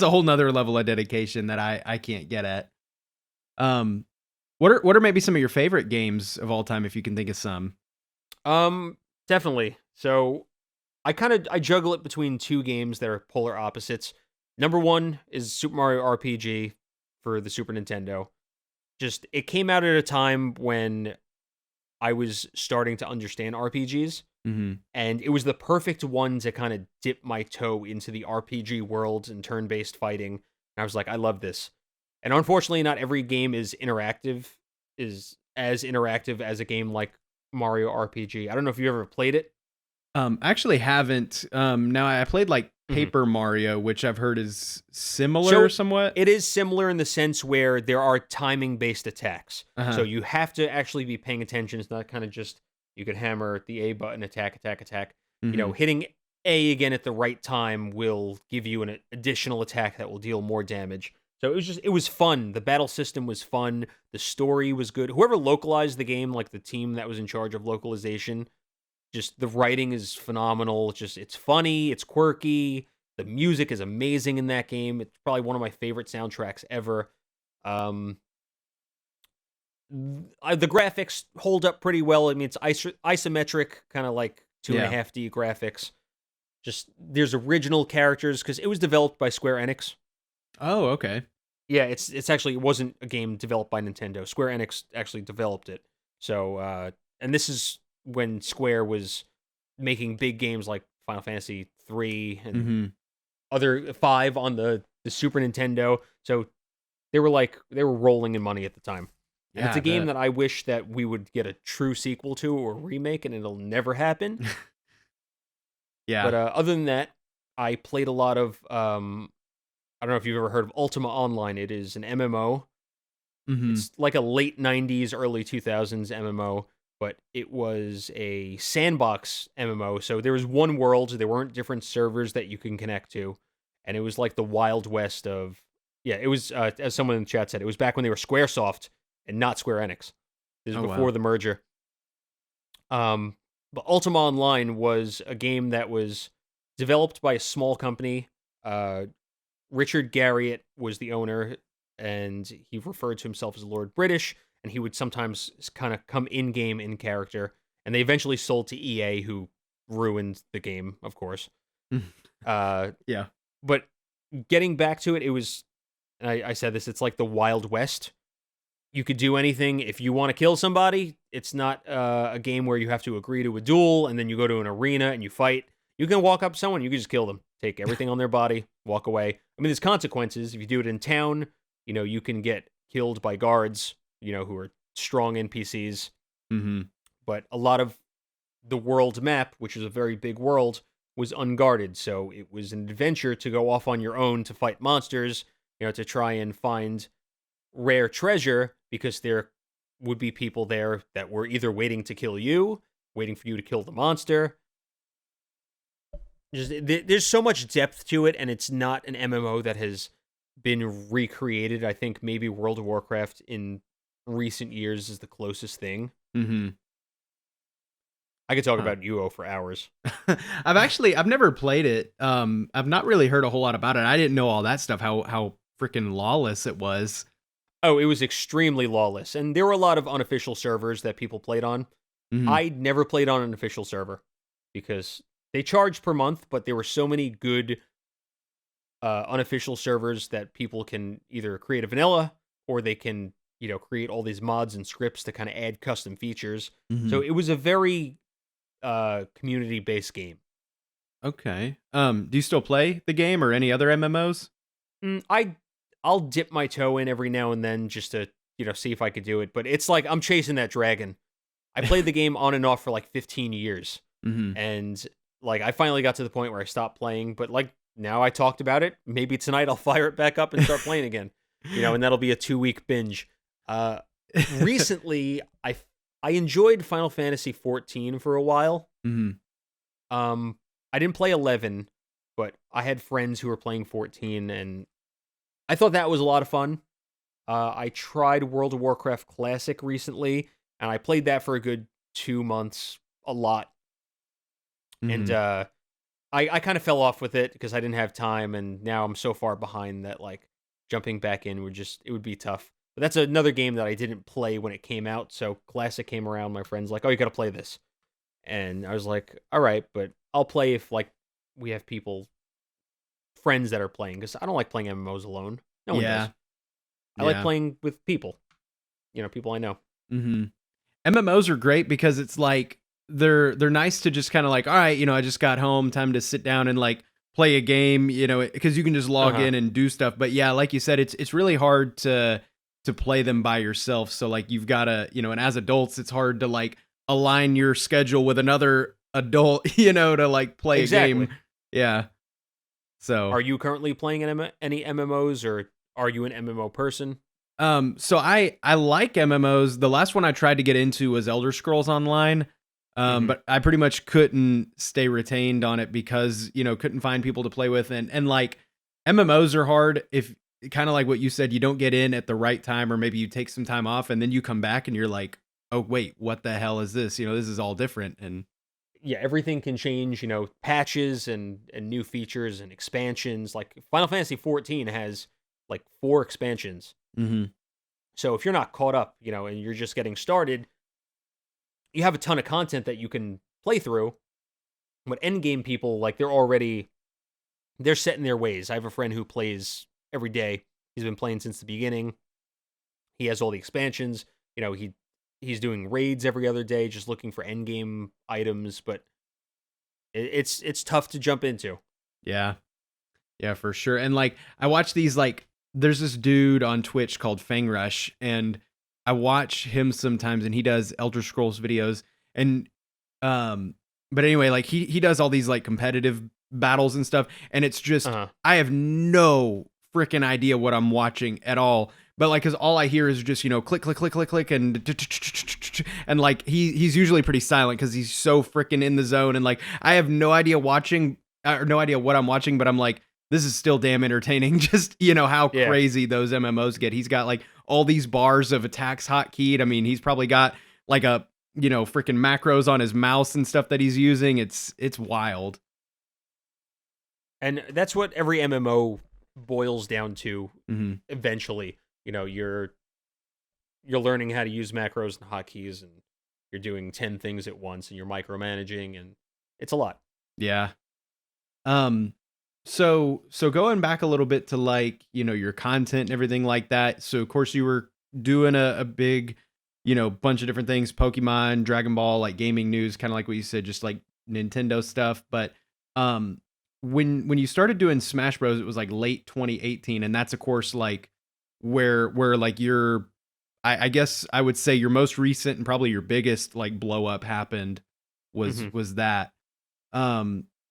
a whole nother level of dedication that I can't get at. What are maybe some of your favorite games of all time if you can think of some? Definitely. So I juggle it between 2 games that are polar opposites. Number 1 is Super Mario RPG for the Super Nintendo. It came out at a time when I was starting to understand RPGs. And it was the perfect one to kind of dip my toe into the RPG world and turn-based fighting. And I was like, I love this. And unfortunately, not every game is interactive is as interactive as a game like Mario RPG. I don't know if you ever played it. Actually haven't. Now I played like Mhm. Paper Mario, which I've heard is similar somewhat. It is similar in the sense where there are timing-based attacks. So Uh-huh. you have to actually be paying attention. It's not kind of just you can hammer the A button, attack, attack, attack. Hmm. Hitting A again at the right time will give you an additional attack that will deal more damage. So it was fun. The battle system was fun. The story was good. Whoever localized the game, like the team that was in charge of localization, just the writing is phenomenal. It's funny, it's quirky. The music is amazing in that game. It's probably one of my favorite soundtracks ever. Um, the graphics hold up pretty well. I mean, it's isometric, kind of like 2.5D graphics. Just there's original characters because it was developed by Square Enix. Oh, okay. Yeah, it's actually it wasn't a game developed by Nintendo. Square Enix actually developed it. So and this is when Square was making big games like Final Fantasy 3 and Hmm. other 5 on the Super Nintendo. So they were rolling in money at the time. And Yeah, it's a I game bet. that I wish that we would get a true sequel to or remake, and it'll never happen. Yeah. But other than that, I played a lot of I don't know if you've ever heard of Ultima Online. It is an MMO. Hmm. It's like a late 90s, early 2000s MMO, but it was a sandbox MMO. So there was one world, there weren't different servers that you can connect to, and it was like the Wild West of yeah, it was as someone in the chat said, it was back when they were Squaresoft and not Square Enix. This Oh, was wow. before the merger. But Ultima Online was a game that was developed by a small company. Richard Garriott was the owner, and he referred to himself as Lord British, and he would sometimes kind of come in game in character. And they eventually sold to EA, who ruined the game, of course. Uh, Yeah. but getting back to it, it was, and I said this, it's like the Wild West. You could do anything. If you want to kill somebody, it's not a game where you have to agree to a duel and then you go to an arena and you fight. You can walk up to someone, you can just kill them, take everything on their body, walk away. I mean, there's consequences. If you do it in town, you can get killed by guards, who are strong NPCs. Hmm. But a lot of the world map, which is a very big world, was unguarded. So it was an adventure to go off on your own to fight monsters, to try and find rare treasure because there would be people there that were either waiting to kill you, waiting for you to kill the monster. There's so much depth to it, and it's not an MMO that has been recreated. I think maybe World of Warcraft in recent years is the closest thing. Hmm. I could talk Huh. about UO for hours. I've never played it. I've not really heard a whole lot about it. I didn't know all that stuff, how freaking lawless it was. Oh, it was extremely lawless, and there were a lot of unofficial servers that people played on. Hmm. I never played on an official server because they charged per month, but there were so many good unofficial servers that people can either create a vanilla or they can, create all these mods and scripts to kind of add custom features. Hmm. So it was a very community-based game. Okay. Do you still play the game or any other MMOs? I'll dip my toe in every now and then just to, see if I could do it, but it's like I'm chasing that dragon. I played the game on and off for like 15 years. Hmm. And like I finally got to the point where I stopped playing, but like now I talked about it, maybe tonight I'll fire it back up and start playing again. And that'll be a 2-week binge. Recently I enjoyed Final Fantasy 14 for a while. Hmm. I didn't play 11, but I had friends who were playing 14 and I thought that was a lot of fun. I tried World of Warcraft Classic recently, and I played that for a good 2 months, a lot. And Hmm. I kind of fell off with it because I didn't have time, and now I'm so far behind that like jumping back in it would be tough. But that's another game that I didn't play when it came out. So Classic came around, my friend's like, "Oh, you got to play this," and I was like, "All right, but I'll play if like we have friends that are playing because I don't like playing MMOs alone. No one Yeah. does. I like Yeah. playing with people, people I know." Hmm. MMOs are great because it's like they're nice to just kind of like, all right, I just got home, time to sit down and like play a game, because you can just log Uh-huh. in and do stuff. But yeah, like you said, it's really hard to to play them by yourself. So like you've got to, and as adults, it's hard to like align your schedule with another adult, to like play a Exactly. game. Yeah. So Are you currently playing any MMOs, or are you an MMO person? so I like MMOs. The last one I tried to get into was Elder Scrolls Online. Hmm. But I pretty much couldn't stay retained on it because, couldn't find people to play with. And like MMOs are hard if kind of like what you said, you don't get in at the right time, or maybe you take some time off and then you come back and you're like, oh, wait, what the hell is this? This is all different. And Yeah, everything can change, patches and new features and expansions. Like Final Fantasy 14 has like 4 expansions. mhm. So if you're not caught up, and you're just getting started, you have a ton of content that you can play through. But endgame people, like they're set in their ways. I have a friend who plays every day. He's been playing since the beginning. He has all the expansions. He's doing raids every other day, just looking for endgame items. But it's tough to jump into. Yeah. Yeah, for sure. And like I watch these like there's this dude on Twitch called Fang Rush, and I watch him sometimes and he does Elder Scrolls videos. And but anyway, like he does all these like competitive battles and stuff, and it's just Uh-huh. I have no freaking idea what I'm watching at all. But like, cause all I hear is just, click, click, click, click, click, and like he's usually pretty silent because he's so freaking in the zone. And like, I have no idea watching or no idea what I'm watching, but I'm like, this is still damn entertaining. Just, how Yeah. crazy those MMOs get. He's got like all these bars of attacks hotkeyed. I mean, he's probably got like a, freaking macros on his mouse and stuff that he's using. It's wild. And that's what every MMO boils down to Mm-hmm. eventually. You're learning how to use macros and hotkeys, and you're doing 10 things at once, and you're micromanaging, and it's a lot. Yeah. So going back a little bit to like, your content and everything like that. So of course you were doing a big, bunch of different things, Pokemon, Dragon Ball, like gaming news, kind of like what you said, just like Nintendo stuff. But when you started doing Smash Bros, it was like late 2018, and that's of course like where like your I guess I would say your most recent and probably your biggest like blow up happened Hmm. was that.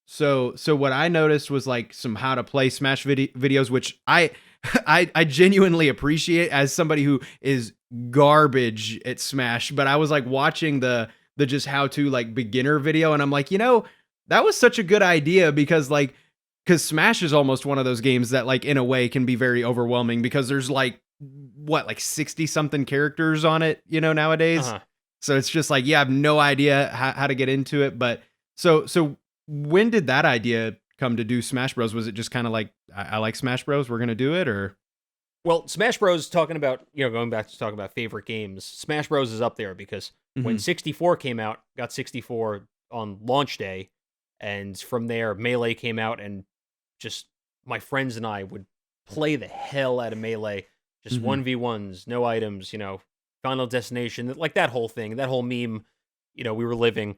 So what I noticed was like some how to play Smash videos, which I genuinely appreciate as somebody who is garbage at Smash. But I was like watching the just how to like beginner video, and I'm like, that was such a good idea because Smash is almost one of those games that like in a way can be very overwhelming because there's like like 60 something characters on it, nowadays. Uh-huh. So it's just like, yeah, I have no idea how to get into it. But so when did that idea come to do Smash Bros? Was it just kind of like, I like Smash Bros, we're going to do it, or? Well, Smash Bros. Talking about, going back to talking about favorite games, Smash Bros. Is up there because when Mhm. 64 came out, got 64 on launch day, and from there, Melee came out, and just my friends and I would play the hell out of Melee. Just Mhm. 1v1s, no items, Final Destination, like that whole thing, that whole meme, we were living.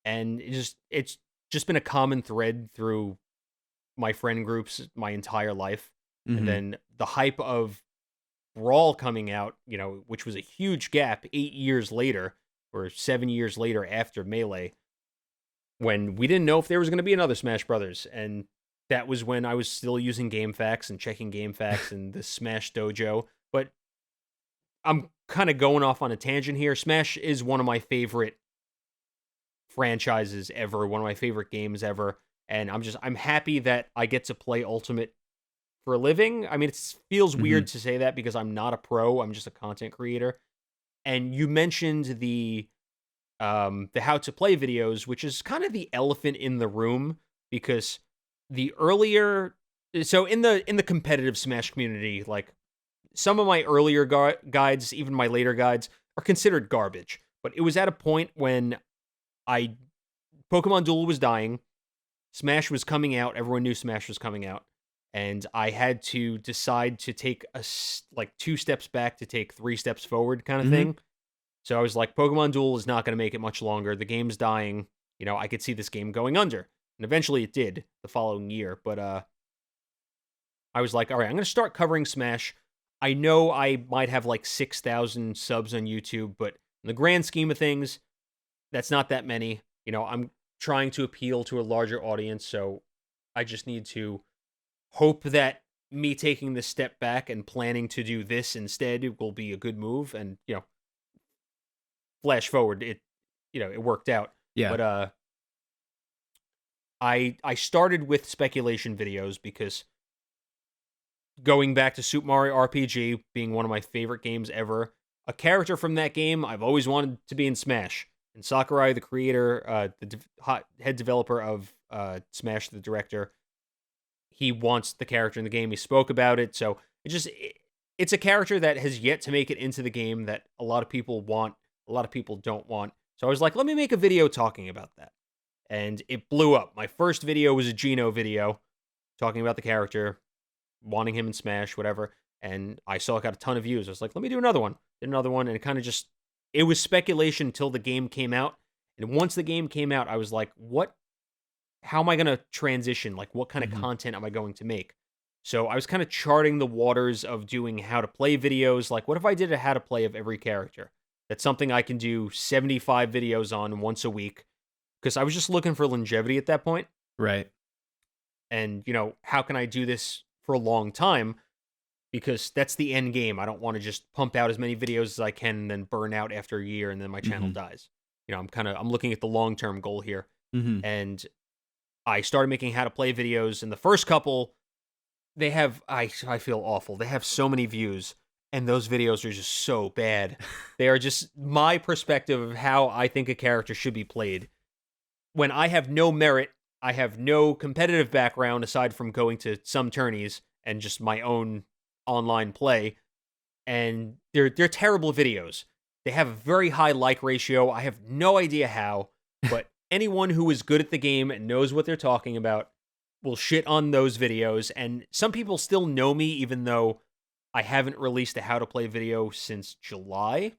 And it's just been a common thread through my friend groups my entire life. And Mhm. then the hype of Brawl coming out, which was a huge gap 8 years later or 7 years later after Melee, when we didn't know if there was going to be another Smash Brothers. And that was when I was still using GameFAQs and checking GameFAQs and the Smash Dojo. But I'm kind of going off on a tangent here. Smash is one of my favorite franchises ever, one of my favorite games ever. And I'm happy that I get to play Ultimate for a living. I mean, it feels Mhm. weird to say that because I'm not a pro, I'm just a content creator. And you mentioned the how to play videos, which is kind of the elephant in the room because the earlier so in the competitive Smash community, like some of my earlier guides, even my later guides, are considered garbage. But it was at a point when I Pokemon Duel was dying, Smash was coming out, everyone knew Smash was coming out, and I had to decide to take like 2 steps back to take 3 steps forward kind of Mhm. thing. So I was like, Pokemon Duel is not going to make it much longer. The game's dying. I could see this game going under. And eventually it did the following year. But I was like, all right, I'm going to start covering Smash. I know I might have like 6,000 subs on YouTube, but in the grand scheme of things, that's not that many. I'm trying to appeal to a larger audience, so I just need to hope that me taking this step back and planning to do this instead will be a good move. And, flash forward, it worked out. Yeah. But I started with speculation videos because going back to Super Mario RPG being one of my favorite games ever, a character from that game I've always wanted to be in Smash. And Sakurai, the creator, head developer of Smash, the director, he wants the character in the game. He spoke about it, so it's a character that has yet to make it into the game that a lot of people want, a lot of people don't want. So I was like, let me make a video talking about that. And it blew up. My first video was a Geno video talking about the character, wanting him in Smash, whatever. And I saw it got a ton of views. I was like, let me do another one. Did another one, and it was speculation until the game came out. And once the game came out, I was like, how am I going to transition? Like, what kind of content am I going to make? So I was kind of charting the waters of doing how to play videos. Like, what if I did a how to play of every character? That's something I can do 75 videos on once a week. Because I was just looking for longevity at that point. Right. And, how can I do this for a long time? Because that's the end game. I don't want to just pump out as many videos as I can and then burn out after a year and then my channel dies. I'm looking at the long-term goal here. And I started making how to play videos, and the first couple, they have, I feel awful. They have so many views, and those videos are just so bad. They are just my perspective of how I think a character should be played. When I have no merit, I have no competitive background aside from going to some tourneys and just my own online play, and they're terrible videos. They have a very high like ratio. I have no idea how, but anyone who is good at the game and knows what they're talking about will shit on those videos. And some people still know me, even though I haven't released a how to play video since July.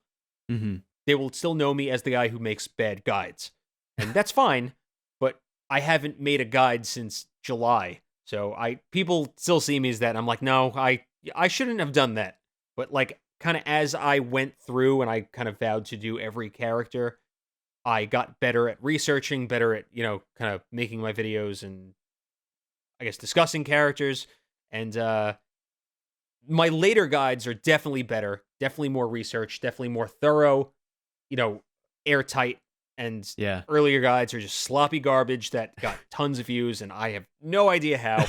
They will still know me as the guy who makes bad guides. And that's fine, but I haven't made a guide since July. So people still see me as that. I'm like, no, I shouldn't have done that. But like, kind of as I went through and I kind of vowed to do every character, I got better at researching, better at, kind of making my videos and I guess discussing characters. And my later guides are definitely better, definitely more research, definitely more thorough, airtight. And earlier guides are just sloppy garbage that got tons of views, and I have no idea how.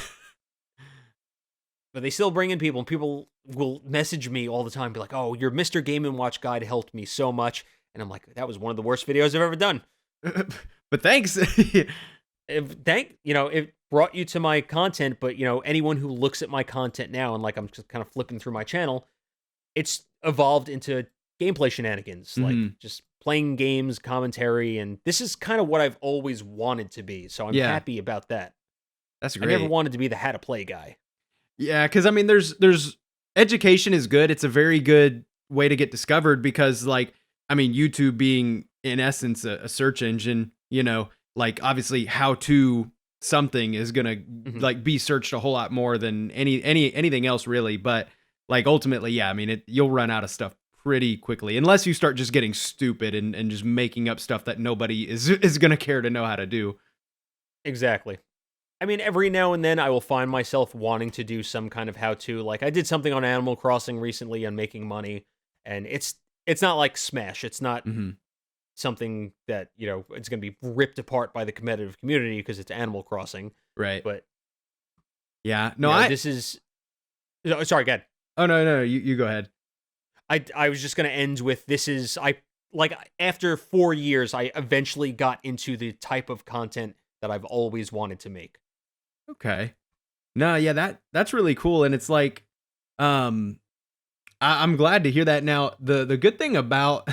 But they still bring in people, and people will message me all the time, be like, oh, your Mr. Game & Watch guide helped me so much. And I'm like, that was one of the worst videos I've ever done. But thanks. It brought you to my content, but, anyone who looks at my content now and like I'm just kind of flipping through my channel, it's evolved into gameplay shenanigans, like just playing games, commentary, and this is kind of what I've always wanted to be. So I'm happy about that. That's great. I never wanted to be the how to play guy. Yeah, because I mean, there's education is good. It's a very good way to get discovered because, like, I mean, YouTube being in essence a search engine, like obviously how to something is gonna like be searched a whole lot more than anything else really. But like ultimately, yeah, I mean, you'll run out of stuff pretty quickly unless you start just getting stupid and just making up stuff that nobody is gonna care to know how to do. Exactly. I mean, every now and then I will find myself wanting to do some kind of how-to. Like I did something on Animal Crossing recently on making money, and it's not like Smash. It's not something that, it's going to be ripped apart by the competitive community because it's Animal Crossing. Right. But yeah, no, this is... No, sorry, go ahead. Oh, no, you go ahead. I was just going to end with after 4 years, I eventually got into the type of content that I've always wanted to make. Okay. No, yeah, that's really cool. And it's like, I'm glad to hear that. Now, the good thing about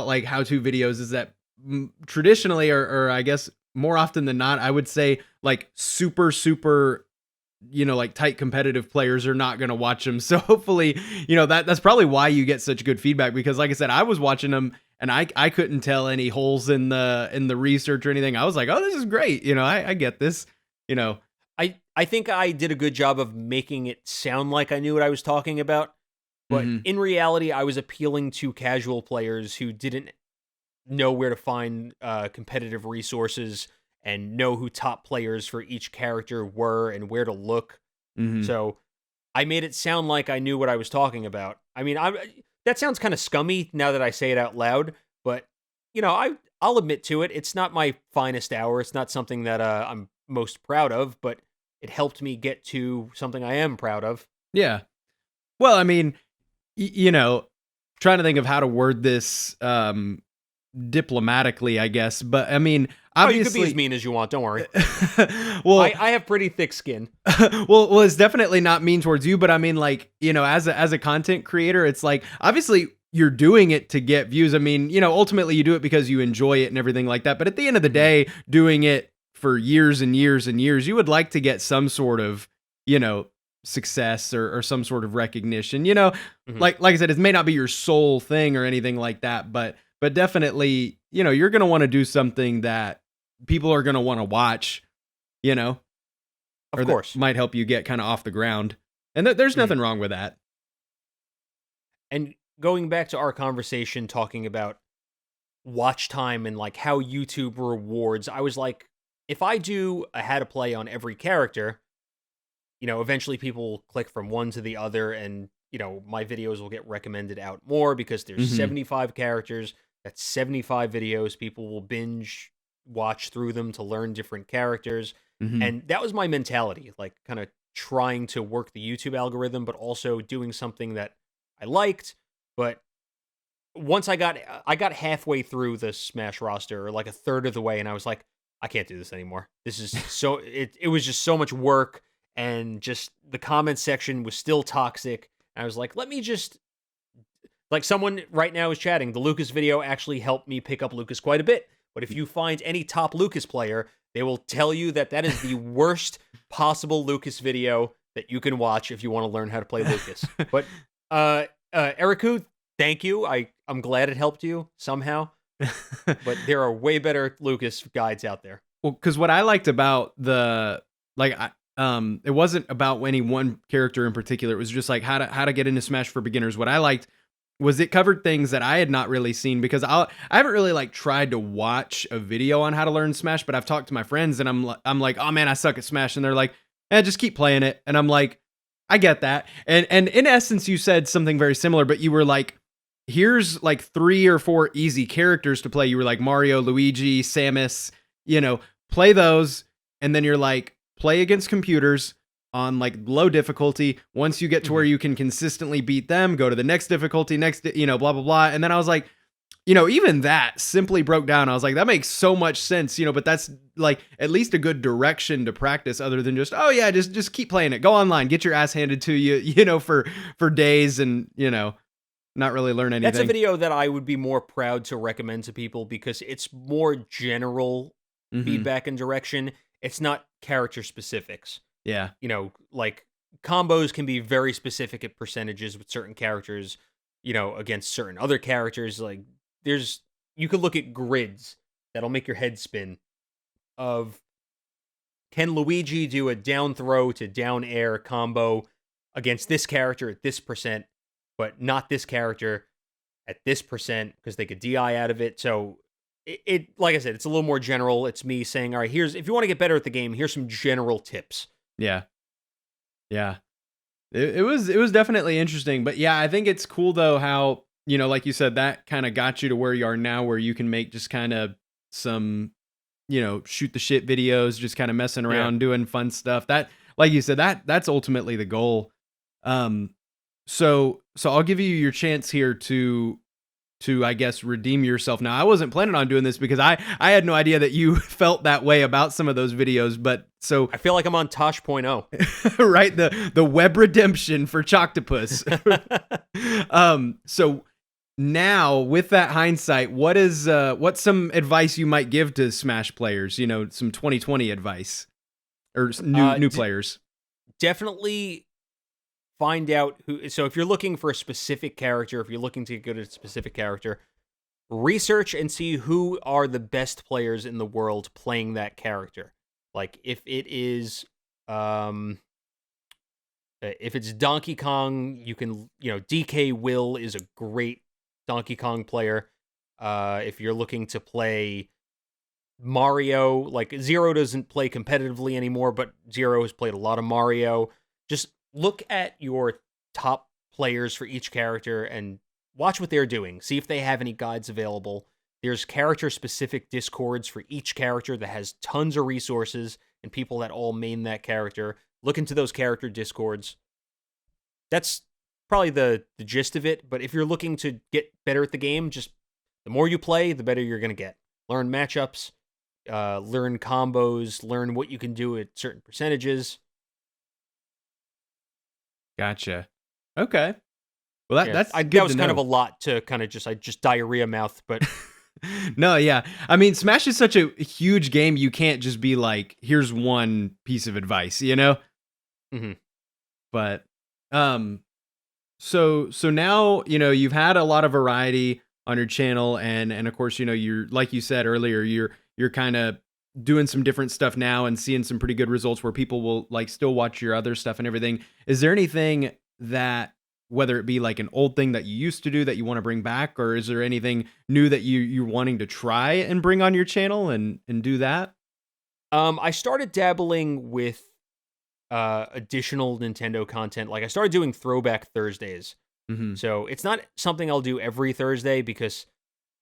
like how-to videos is that traditionally, or I guess more often than not, I would say like super, like tight competitive players are not going to watch them. So hopefully, that's probably why you get such good feedback, because like I said, I was watching them and I couldn't tell any holes in the research or anything. I was like, oh, this is great. I get this, I think I did a good job of making it sound like I knew what I was talking about, but Mhm. in reality, I was appealing to casual players who didn't know where to find competitive resources and know who top players for each character were and where to look. Mhm. So I made it sound like I knew what I was talking about. I mean, that sounds kind of scummy now that I say it out loud, but I'll admit to it. It's not my finest hour. It's not something that I'm most proud of, but it helped me get to something I am proud of. Yeah. Well, I mean, trying to think of how to word this diplomatically, I guess. But I mean, Oh, you could be as obviously, mean as you want. Don't worry. well, I have pretty thick skin. well, it's definitely not mean towards you, but I mean, like, as a content creator, it's like obviously you're doing it to get views. I mean, ultimately you do it because you enjoy it and everything like that. But at the end of the day, doing it for years and years and years, you would like to get some sort of, success or some sort of recognition. Mhm. Like I said, it may not be your sole thing or anything like that, but definitely, you're gonna want to do something that people are gonna want to watch, you know Of or that course. might help you get kind of off the ground. And there's Mhm. nothing wrong with that. And going back to our conversation talking about watch time and like how YouTube rewards, I was like, if I do a how to play on every character, eventually people will click from one to the other and, my videos will get recommended out more because there's Mhm. 75 characters. That's 75 videos. People will binge watch through them to learn different characters. Mhm. And that was my mentality, like kind of trying to work the YouTube algorithm, but also doing something that I liked. But once I got halfway through the Smash roster, or like a third of the way, and I was like, I can't do this anymore. This is so it was just so much work, and just the comment section was still toxic. And I was like, let me just like someone right now is chatting. The Lucas video actually helped me pick up Lucas quite a bit. But if you find any top Lucas player, they will tell you that that is the worst possible Lucas video that you can watch if you want to learn how to play Lucas. But Eriku, thank you. I'm glad it helped you somehow. But there are way better Lucas guides out there. Well, because what I liked about it wasn't about any one character in particular. It was just like how to get into Smash for beginners. What I liked was it covered things that I had not really seen because I haven't really like tried to watch a video on how to learn Smash, but I've talked to my friends and I'm like, oh man, I suck at Smash, and they're like, just keep playing it, and I'm like, I get that, and in essence, you said something very similar, but you were like, here's like 3 or 4 easy characters to play. You were like Mario, Luigi, Samus, you know, play those, and then you're like, play against computers on like low difficulty. Once you get to where Mhm. you can consistently beat them, go to the next difficulty, next, blah, blah, blah. And then I was like, even that simply broke down. I was like, that makes so much sense, but that's like at least a good direction to practice other than just, oh yeah, just keep playing it. Go online, get your ass handed to you, for days and, not really learn That's a anything. video that I would be more proud to recommend to people because it's more general Hmm. feedback and direction. It's not character specifics. Yeah. Like combos can be very specific at percentages with certain characters, against certain other characters. Like you could look at grids that'll make your head spin of can Luigi do a down throw to down air combo against this character at this percent, but not this character at this percent because they could DI out of it. So like I said, it's a little more general. It's me saying, all right, if you want to get better at the game, here's some general tips. Yeah. Yeah. It was definitely interesting, but yeah, I think it's cool though how, like you said, that kind of got you to where you are now, where you can make just kind of some, shoot the shit videos, just kind of messing Yeah. around, doing fun stuff. That, like you said, that's ultimately the goal. Um, so I'll give you your chance here to I guess redeem yourself. Now, I wasn't planning on doing this because I had no idea that you felt that way about some of those videos, but so I feel like I'm on Tosh.0. right, the web redemption for Choctopus. So now with that hindsight, what's some advice you might give to Smash players, some 2020 advice or new players? Definitely find out who. So if you're looking for a specific character, if you're looking to get good at a specific character, research and see who are the best players in the world playing that character. Like if it is Um, if it's Donkey Kong, you can, DK Will is a great Donkey Kong player. If you're looking to play Mario, like Zero doesn't play competitively anymore, but Zero has played a lot of Mario. Just look at your top players for each character and watch what they're doing. See if they have any guides available. There's character-specific discords for each character that has tons of resources and people that all main that character. Look into those character discords. That's probably the gist of it, but if you're looking to get better at the game, just the more you play, the better you're going to get. Learn matchups, learn combos, learn what you can do at certain percentages. Gotcha. Okay. Well, that's good that was to kind know. of a lot to kind of just diarrhea mouth, but No, yeah. I mean, Smash is such a huge game. You can't just be like, here's one piece of advice, you know? Mhm. But, so now, you've had a lot of variety on your channel, and of course, you're, like you said earlier, you're kind of doing some different stuff now and seeing some pretty good results where people will like still watch your other stuff and everything. Is there anything that, whether it be like an old thing that you used to do that you want to bring back, or is there anything new that you're wanting to try and bring on your channel and do that? I started dabbling with additional Nintendo content. Like I started doing Throwback Thursdays. Mm-hmm. So it's not something I'll do every Thursday because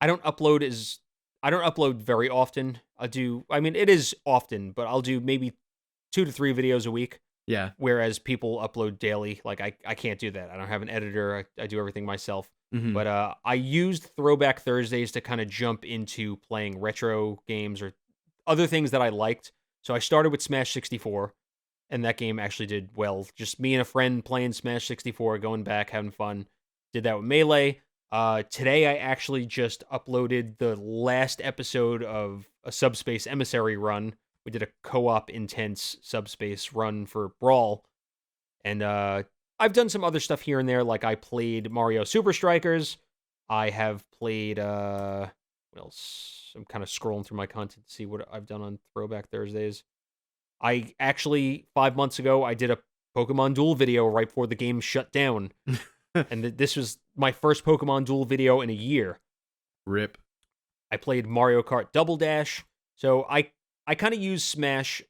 I don't upload very often. It is often, but I'll do maybe 2 to 3 videos a week. Yeah. Whereas people upload daily. Like I can't do that. I don't have an editor. I do everything myself. Mm-hmm. But I used Throwback Thursdays to kind of jump into playing retro games or other things that I liked. So I started with Smash 64, and that game actually did well. Just me and a friend playing Smash 64, going back, having fun. Did that with Melee. Today I actually just uploaded the last episode of a Subspace Emissary run. We did a co-op intense Subspace run for Brawl. And I've done some other stuff here and there, like I played Mario Super Strikers. I have played, what else? I'm kind of scrolling through my content to see what I've done on Throwback Thursdays. I actually, 5 months ago, I did a Pokemon Duel video right before the game shut down. And this was my first Pokemon Duel video in a year. Rip. I played Mario Kart Double Dash. So I kind of use Smash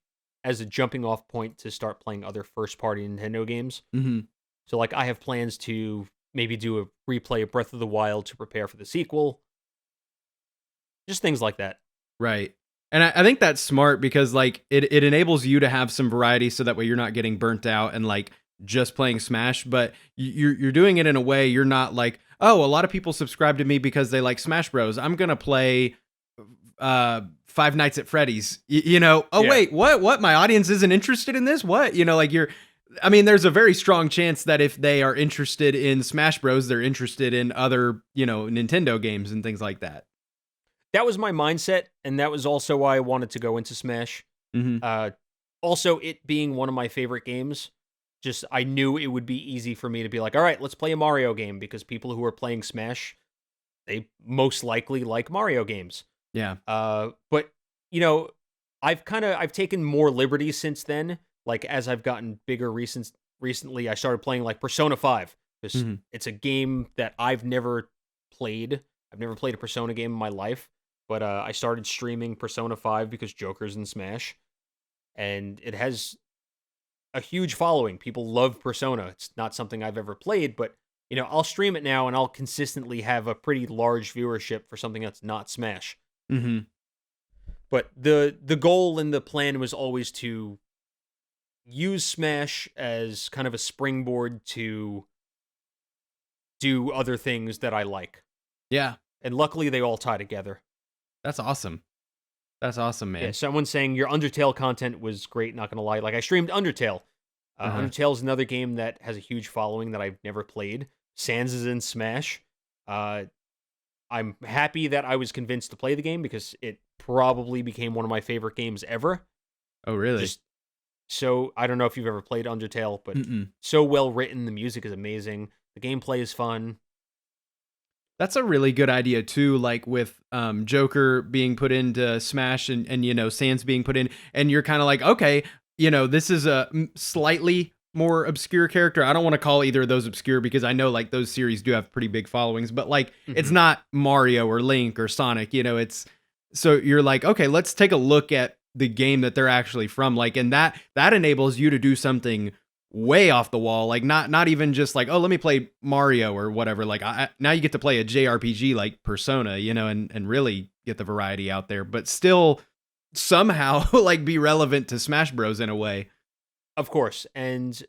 as a jumping off point to start playing other first-party Nintendo games. Mm-hmm. So, like, I have plans to maybe do a replay of Breath of the Wild to prepare for the sequel. Just things like that. Right. And I think that's smart because, like, it enables you to have some variety so that way you're not getting burnt out and, like, just playing Smash. But you're doing it in a way you're not like, oh, a lot of people subscribe to me because they like Smash Bros. I'm going to play Five Nights at Freddy's, oh, yeah. Wait, what? My audience isn't interested in this? What? There's a very strong chance that if they are interested in Smash Bros, they're interested in other, Nintendo games and things like that. That was my mindset, and that was also why I wanted to go into Smash. Mm-hmm. Also, it being one of my favorite games, just I knew it would be easy for me to be like, all right, let's play a Mario game, because people who are playing Smash, they most likely like Mario games. Yeah. But I've taken more liberties since then. Like as I've gotten bigger recently, I started playing like Persona 5 because it's a game that I've never played. I've never played a Persona game in my life, but I started streaming Persona 5 because Joker's in Smash, and it has a huge following. People love Persona. It's not something I've ever played, but I'll stream it now, and I'll consistently have a pretty large viewership for something that's not Smash. Mm-hmm. But the goal and the plan was always to use Smash as kind of a springboard to do other things that I like. Yeah. And luckily they all tie together. That's awesome. That's awesome, man. Yeah, someone's saying your Undertale content was great, not gonna lie. Like I streamed Undertale. Undertale is another game that has a huge following that I've never played. Sans is in Smash. I'm happy that I was convinced to play the game because it probably became one of my favorite games ever. Oh, really? So I don't know if you've ever played Undertale, but so well written. The music is amazing. The gameplay is fun. That's a really good idea too. Like with Joker being put into Smash and Sans being put in, and you're kind of like, okay, this is a slightly more obscure character. I don't want to call either of those obscure because I know like those series do have pretty big followings, but like it's not Mario or Link or Sonic, it's so you're like, okay, let's take a look at the game that they're actually from. Like, and that enables you to do something way off the wall. Like not even just like, oh, let me play Mario or whatever. Like now you get to play a JRPG like Persona, and really get the variety out there, but still somehow like be relevant to Smash Bros in a way. Of course. And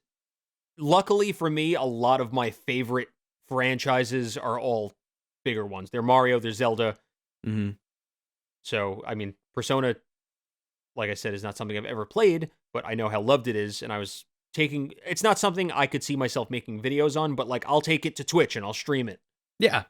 luckily for me, a lot of my favorite franchises are all bigger ones. They're Mario, they're Zelda. Mm-hmm. So, I mean, Persona, like I said, is not something I've ever played, but I know how loved it is. And it's not something I could see myself making videos on, but like I'll take it to Twitch and I'll stream it. Yeah.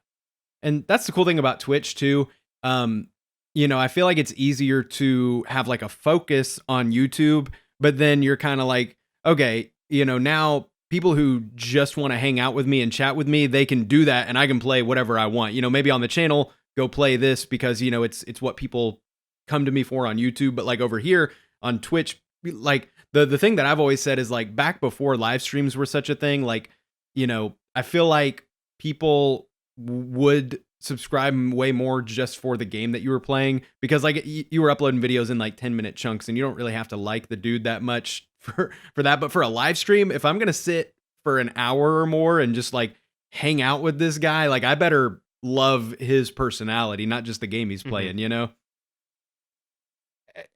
And that's the cool thing about Twitch too. I feel like it's easier to have like a focus on YouTube, but then you're kind of like, okay, now people who just want to hang out with me and chat with me, they can do that and I can play whatever I want. Maybe on the channel, go play this because, it's what people come to me for on YouTube. But like over here on Twitch, like the thing that I've always said is like back before live streams were such a thing, like, I feel like people would subscribe way more just for the game that you were playing because like you were uploading videos in like 10-minute chunks and you don't really have to like the dude that much for that. But for a live stream, if I'm going to sit for an hour or more and just like hang out with this guy, like I better love his personality, not just the game he's playing,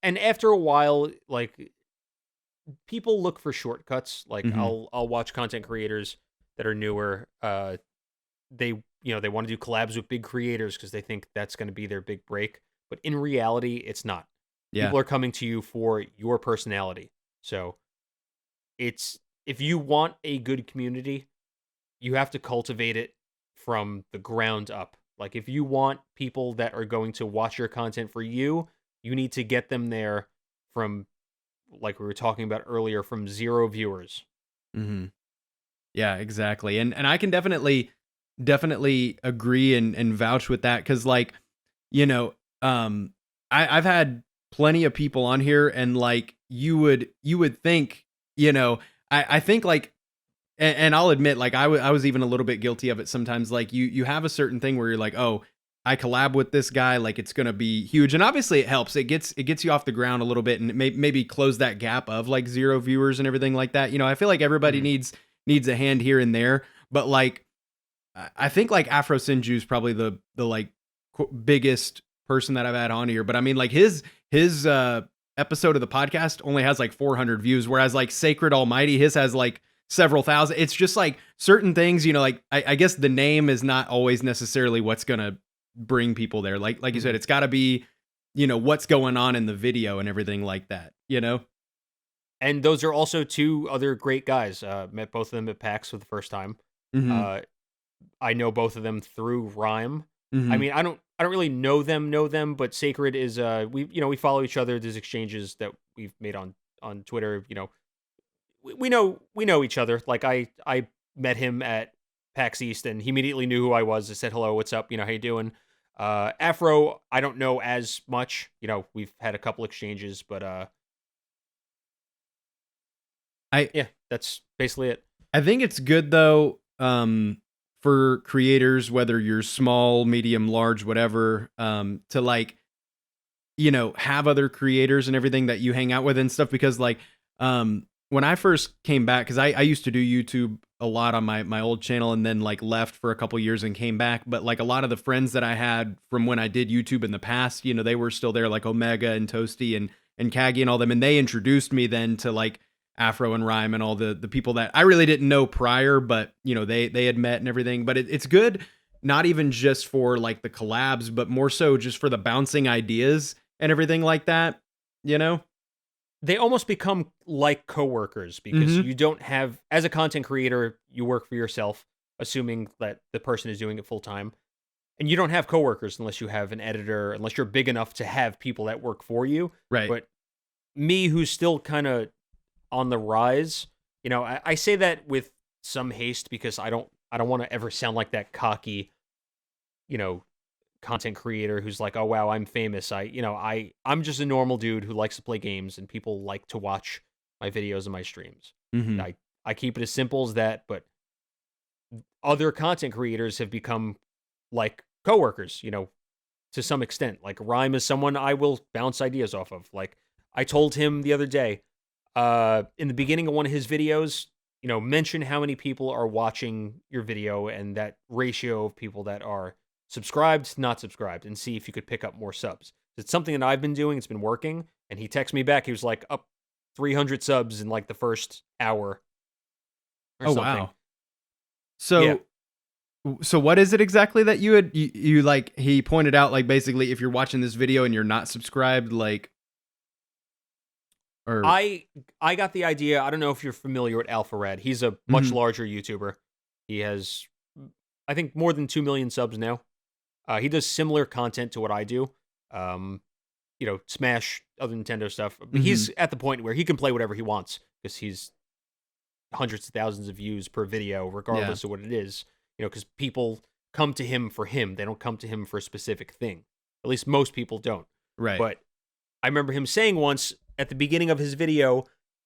And after a while, like people look for shortcuts. Like I'll watch content creators that are newer. They want to do collabs with big creators because they think that's going to be their big break. But in reality, it's not. Yeah. People are coming to you for your personality. So if you want a good community, you have to cultivate it from the ground up. Like if you want people that are going to watch your content for you, you need to get them there from, like we were talking about earlier, from 0 viewers. Mm-hmm. Yeah, exactly. And I can definitely agree and vouch with that. Cause like, I've had plenty of people on here and like, you would think, I think like, and I'll admit, like I was even a little bit guilty of it sometimes. Like you have a certain thing where you're like, oh, I collab with this guy, like it's going to be huge. And obviously it helps. It gets you off the ground a little bit and maybe close that gap of like 0 viewers and everything like that. I feel like everybody needs a hand here and there, but like, I think like Afro Sinju is probably the like biggest person that I've had on here. But I mean, like his episode of the podcast only has like 400 views, whereas like Sacred Almighty, his has like several thousand. It's just like certain things, like I guess the name is not always necessarily what's gonna bring people there. Like you said, it's got to be, what's going on in the video and everything like that. And those are also 2 other great guys. Met both of them at PAX for the first time. Mm-hmm. I know both of them through Rhyme. Mm-hmm. I mean, I don't really know them, but Sacred is we follow each other. There's exchanges that we've made on Twitter. We know each other. Like I met him at PAX East and he immediately knew who I was. I said hello, what's up? How you doing? Afro, I don't know as much. We've had a couple exchanges, but that's basically it. I think it's good though, for creators, whether you're small, medium, large, whatever, to like, have other creators and everything that you hang out with and stuff. Because like, when I first came back, because I used to do YouTube a lot on my old channel and then like left for a couple years and came back. But like a lot of the friends that I had from when I did YouTube in the past, they were still there, like Omega and Toasty and Kagi and all them. And they introduced me then to like Afro and Rhyme and all the people that I really didn't know prior, but they had met and everything. But it's good, not even just for like the collabs, but more so just for the bouncing ideas and everything like that, They almost become like coworkers because you don't have, as a content creator, you work for yourself, assuming that the person is doing it full time. And you don't have coworkers unless you have an editor, unless you're big enough to have people that work for you. Right. But me, who's still kind of on the rise, I say that with some haste because I don't want to ever sound like that cocky, content creator who's like, oh wow, I'm famous. I'm just a normal dude who likes to play games and people like to watch my videos and my streams. Mm-hmm. I keep it as simple as that, but other content creators have become like coworkers, to some extent. Like Rhyme is someone I will bounce ideas off of. Like I told him the other day, in the beginning of one of his videos, mention how many people are watching your video and that ratio of people that are subscribed, not subscribed, and see if you could pick up more subs. It's something that I've been doing. It's been working. And he texted me back. He was like, up 300 subs in like the first hour or something. Wow. So, Yeah. so what is it exactly that you like, he pointed out, like, basically if you're watching this video and you're not subscribed, like, or I got the idea. I don't know if you're familiar with AlphaRad. He's a much larger YouTuber. He has, I think, more than 2 million subs now. He does similar content to what I do. Smash, other Nintendo stuff. But he's at the point where he can play whatever he wants because he's hundreds of thousands of views per video, regardless of what it is. Because people come to him for him. They don't come to him for a specific thing. At least most people don't. Right. But I remember him saying once at the beginning of his video,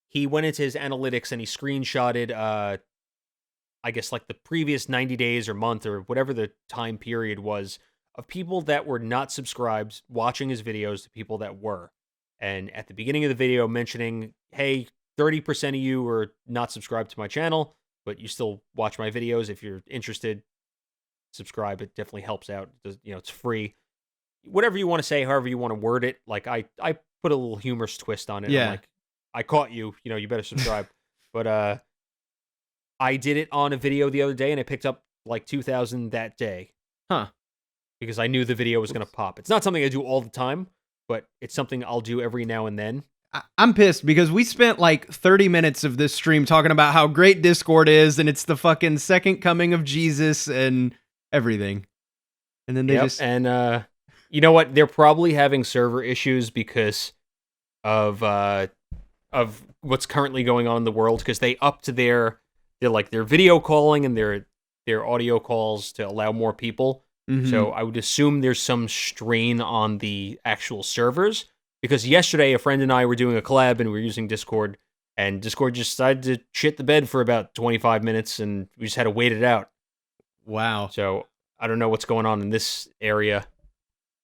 he went into his analytics and he screenshotted, I guess, like the previous 90 days or month or whatever the time period was of people that were not subscribed watching his videos to people that were. And at the beginning of the video mentioning, hey, 30% of you are not subscribed to my channel, but you still watch my videos. If you're interested, subscribe. It definitely helps out. It's free. Whatever you want to say, however you want to word it. Like I put a little humorous twist on it. Yeah. I'm like, I caught you. You better subscribe. But I did it on a video the other day, and I picked up like 2,000 that day. Huh. Because I knew the video was going to pop. It's not something I do all the time, but it's something I'll do every now and then. I'm pissed because we spent like 30 minutes of this stream talking about how great Discord is and it's the fucking second coming of Jesus and everything. And then they just... And you know what? They're probably having server issues because of what's currently going on in the world, because they upped their video calling and their audio calls to allow more people. So I would assume there's some strain on the actual servers. Because yesterday, a friend and I were doing a collab, and we were using Discord, and Discord just decided to shit the bed for about 25 minutes, and we just had to wait it out. Wow. So I don't know what's going on in this area.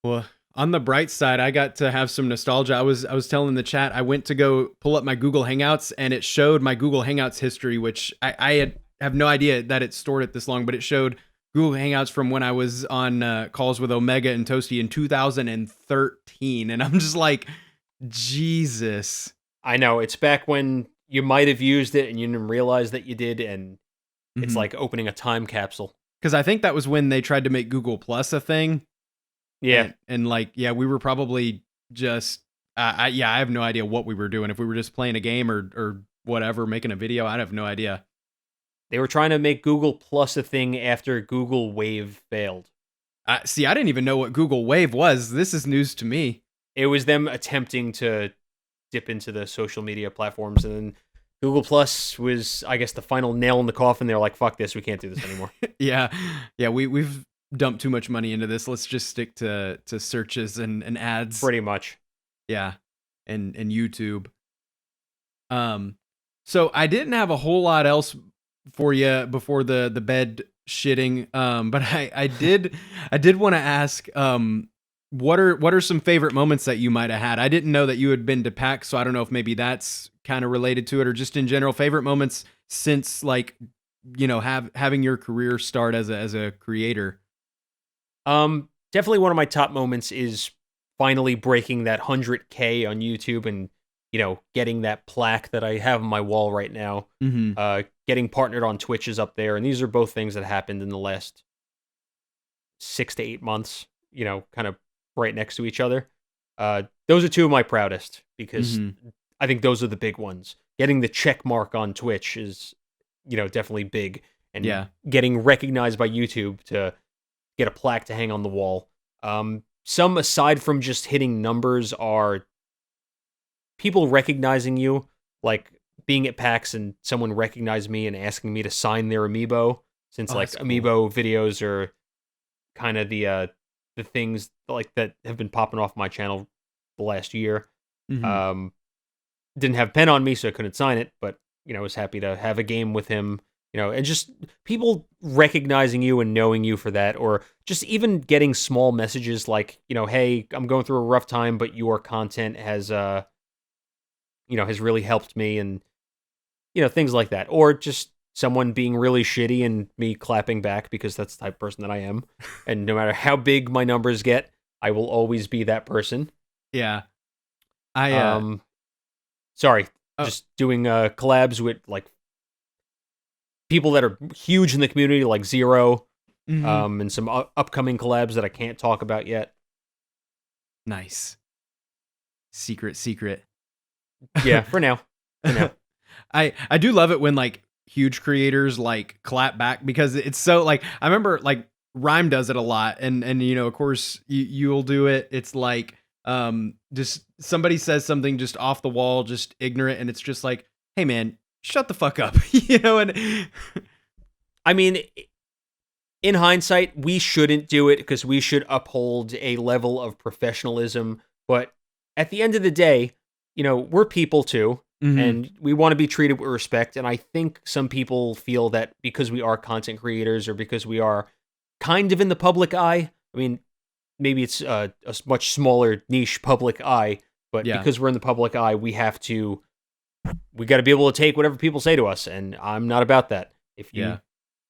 Well, on the bright side, I got to have some nostalgia. I was telling the chat, I went to go pull up my Google Hangouts, and it showed my Google Hangouts history, which I have no idea that it stored it this long, but it showed Google Hangouts from when I was on calls with Omega and Toasty in 2013. And I'm just like, Jesus. I know. It's back when you might have used it and you didn't realize that you did. And it's like opening a time capsule. Because I think that was when they tried to make Google Plus a thing. Yeah. And we were probably just, I have no idea what we were doing. If we were just playing a game or whatever, making a video, I have no idea. They were trying to make Google Plus a thing after Google Wave failed. See, I didn't even know what Google Wave was. This is news to me. It was them attempting to dip into the social media platforms, and then Google Plus was, I guess, the final nail in the coffin. They're like, fuck this, we can't do this anymore. Yeah, we've dumped too much money into this. Let's just stick to searches and ads. Pretty much. Yeah, and YouTube. So I didn't have a whole lot else for you before the bed shitting, but I did want to ask, what are some favorite moments that you might have had? I didn't know that you had been to PAX, so I don't know if maybe that's kind of related to it, or just in general favorite moments since, like, having your career start as a creator. Definitely one of my top moments is finally breaking that 100K on YouTube and getting that plaque that I have on my wall right now. Getting partnered on Twitch is up there. And these are both things that happened in the last 6 to 8 months, kind of right next to each other. Those are two of my proudest, because I think those are the big ones. Getting the check mark on Twitch is, definitely big. And getting recognized by YouTube to get a plaque to hang on the wall. Some, aside from just hitting numbers, are people recognizing you, like being at PAX and someone recognized me and asking me to sign their amiibo, since amiibo videos are kind of the things like that have been popping off my channel the last year. didn't have pen on me, so I couldn't sign it, but I was happy to have a game with him. And just people recognizing you and knowing you for that, or just even getting small messages like, hey, I'm going through a rough time, but your content has has really helped me, and things like that, or just someone being really shitty and me clapping back because that's the type of person that I am. And no matter how big my numbers get, I will always be that person. Yeah. Sorry, just doing collabs with like people that are huge in the community, like Zero, and some upcoming collabs that I can't talk about yet. Nice. Secret. Yeah, for now. I do love it when like huge creators like clap back, because it's so like, I remember like Rhyme does it a lot, and of course you'll do it. It's like just somebody says something just off the wall, just ignorant, and it's just like, hey man, shut the fuck up. And I mean, in hindsight, we shouldn't do it because we should uphold a level of professionalism, but at the end of the day, we're people too. And we want to be treated with respect. And I think some people feel that because we are content creators, or because we are kind of in the public eye, I mean, maybe it's a much smaller niche public eye, but because we're in the public eye, we got to be able to take whatever people say to us. And I'm not about that. If you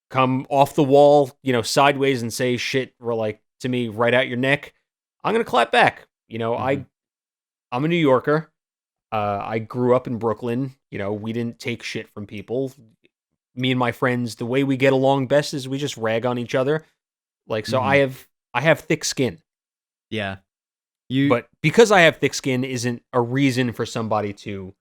come off the wall, sideways and say shit like to me right out your neck, I'm going to clap back. I'm a New Yorker. I grew up in Brooklyn. We didn't take shit from people. Me and my friends, the way we get along best is we just rag on each other. Like, so I have thick skin. Yeah. But because I have thick skin isn't a reason for somebody to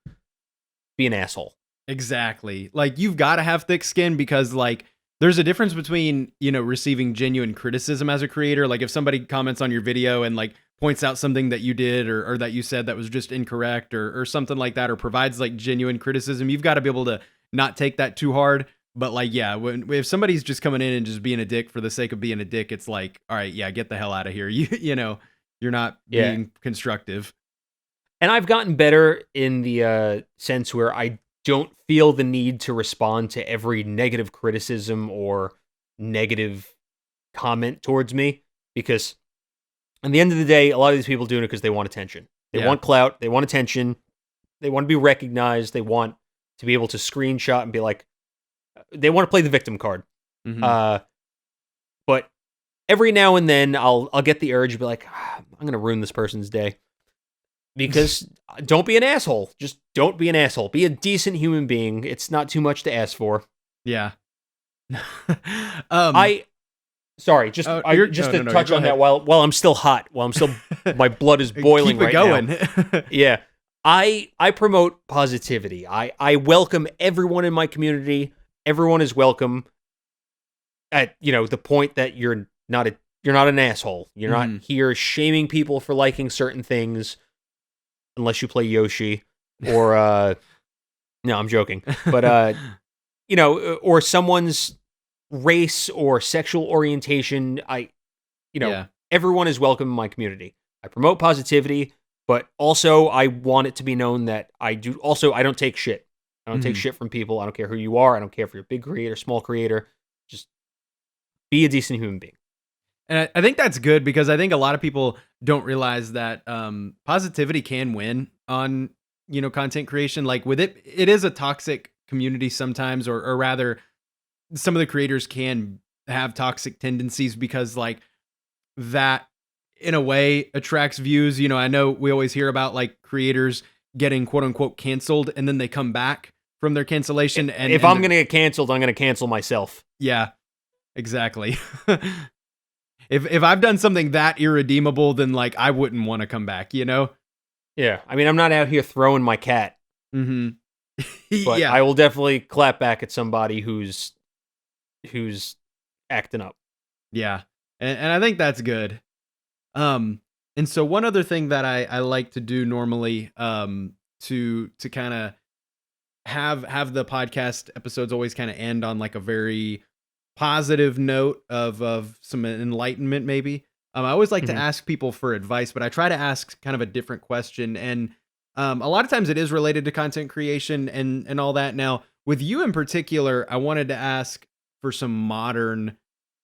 be an asshole. Exactly. Like, you've got to have thick skin, because like there's a difference between, receiving genuine criticism as a creator. Like if somebody comments on your video and like points out something that you did or that you said that was just incorrect or something like that, or provides like genuine criticism, you've got to be able to not take that too hard. But like, yeah, if somebody's just coming in and just being a dick for the sake of being a dick, it's like, all right, yeah, get the hell out of here. You're not being constructive. And I've gotten better in the sense where I don't feel the need to respond to every negative criticism or negative comment towards me, because at the end of the day, a lot of these people doing it because they want attention. They want clout. They want attention. They want to be recognized. They want to be able to screenshot and be like, they want to play the victim card. But every now and then I'll get the urge to be like, I'm going to ruin this person's day. Because don't be an asshole. Just don't be an asshole. Be a decent human being. It's not too much to ask for. Yeah. Sorry, just to touch on that while I'm still hot, my blood is boiling right now. Yeah. I promote positivity. I welcome everyone in my community. Everyone is welcome at, the point that you're not an asshole. You're not here shaming people for liking certain things, unless you play Yoshi or no, I'm joking. But or someone's race or sexual orientation. Everyone is welcome in my community. I promote positivity, but also I want it to be known that I don't take shit. I don't take shit from people. I don't care who you are. I don't care if you're a big creator, small creator. Just be a decent human being. And I think that's good, because I think a lot of people don't realize that positivity can win on, content creation. Like with it is a toxic community sometimes, or rather some of the creators can have toxic tendencies, because like that in a way attracts views. I know we always hear about like creators getting quote unquote canceled, and then they come back from their cancellation. And if I'm going to get canceled, I'm going to cancel myself. Yeah, exactly. If I've done something that irredeemable, then like I wouldn't want to come back, Yeah. I mean, I'm not out here throwing my cat. But I will definitely clap back at somebody who's acting up. Yeah. And I think that's good. And so one other thing that I like to do normally, to kind of have the podcast episodes always kind of end on like a very positive note of some enlightenment, maybe. I always like to ask people for advice, but I try to ask kind of a different question. And A lot of times it is related to content creation and all that. Now, with you in particular, I wanted to ask for some modern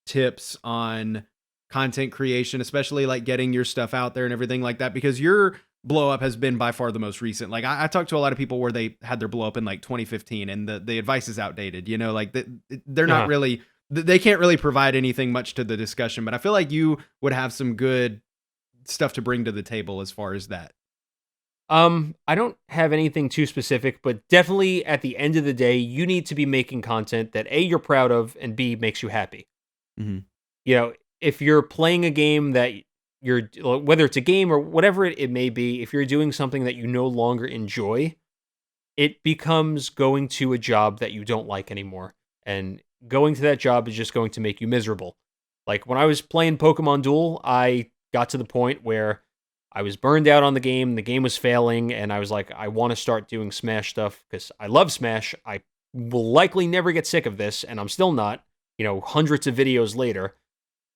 tips on content creation, especially like getting your stuff out there and everything like that, because your blow up has been by far the most recent. Like I talked to a lot of people where they had their blow up in like 2015 and the advice is outdated, you know, like they're not really, they can't really provide anything much to the discussion, but I feel like you would have some good stuff to bring to the table as far as that. I don't have anything too specific, but definitely at the end of the day, you need to be making content that A, you're proud of, and B, makes you happy. Mm-hmm. You know, if you're playing a game that whether it's a game or whatever it may be, if you're doing something that you no longer enjoy, it becomes going to a job that you don't like anymore. And going to that job is just going to make you miserable. Like when I was playing Pokemon Duel, I got to the point where I was burned out on the game was failing, and I was like, I want to start doing Smash stuff because I love Smash. I will likely never get sick of this, and I'm still not, hundreds of videos later.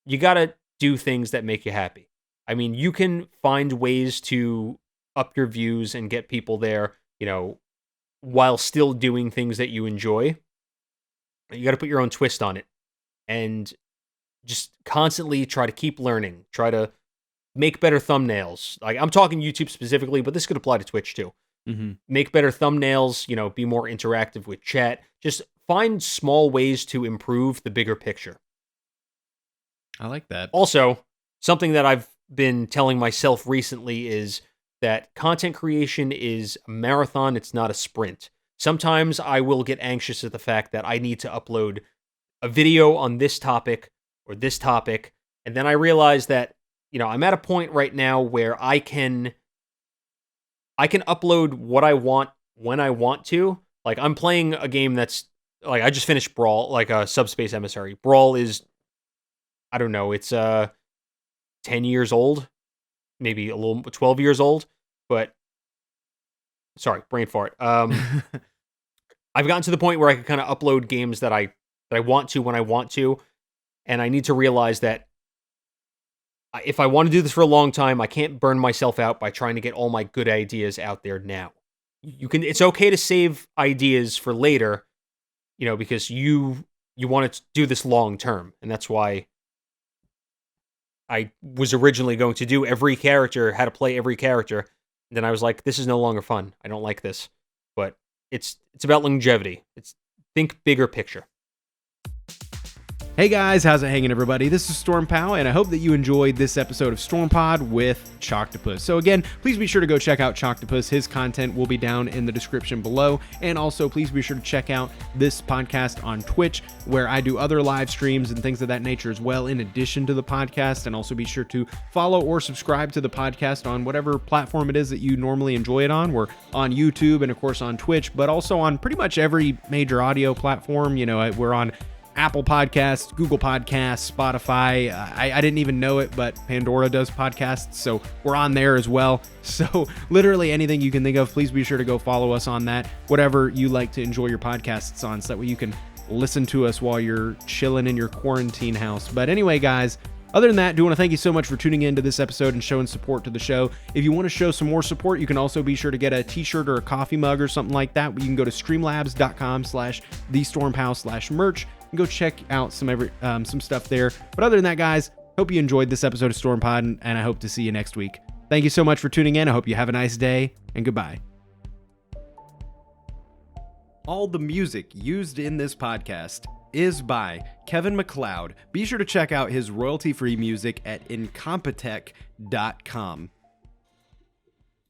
You gotta do things that make you happy. I mean, you can find ways to up your views and get people there, while still doing things that you enjoy. You gotta put your own twist on it, and just constantly try to keep learning, try to make better thumbnails. Like I'm talking YouTube specifically, but this could apply to Twitch too. Mm-hmm. Make better thumbnails, be more interactive with chat. Just find small ways to improve the bigger picture. I like that. Also, something that I've been telling myself recently is that content creation is a marathon, it's not a sprint. Sometimes I will get anxious at the fact that I need to upload a video on this topic or this topic, and then I realize that I'm at a point right now where I can upload what I want when I want to. Like I'm playing a game that's like I just finished Brawl, like a Subspace Emissary. Brawl is, I don't know, it's 10 years old, maybe a little 12 years old, but sorry, brain fart. I've gotten to the point where I can kind of upload games that I want to when I want to, and I need to realize that if I want to do this for a long time, I can't burn myself out by trying to get all my good ideas out there now. It's okay to save ideas for later, because you want to do this long term. And that's why I was originally going to do every character, how to play every character. And then I was like, this is no longer fun. I don't like this. But it's about longevity. Think bigger picture. Hey guys, how's it hanging everybody? This is StormPow, and I hope that you enjoyed this episode of StormPod with Choctopus. So again, please be sure to go check out Choctopus. His content will be down in the description below. And also, please be sure to check out this podcast on Twitch, where I do other live streams and things of that nature as well, in addition to the podcast. And also be sure to follow or subscribe to the podcast on whatever platform it is that you normally enjoy it on. We're on YouTube and of course on Twitch, but also on pretty much every major audio platform. We're on Apple Podcasts, Google Podcasts, Spotify. I didn't even know it, but Pandora does podcasts, so we're on there as well. So literally anything you can think of, please be sure to go follow us on that, whatever you like to enjoy your podcasts on, so that way you can listen to us while you're chilling in your quarantine house. But anyway, guys, other than that, I do want to thank you so much for tuning in to this episode and showing support to the show. If you want to show some more support, you can also be sure to get a t-shirt or a coffee mug or something like that. You can go to streamlabs.com/thestormpow/merch and go check out some stuff there. But other than that, guys, hope you enjoyed this episode of StormPod, and I hope to see you next week. Thank you so much for tuning in. I hope you have a nice day, and goodbye. All the music used in this podcast is by Kevin MacLeod. Be sure to check out his royalty-free music at incompetech.com.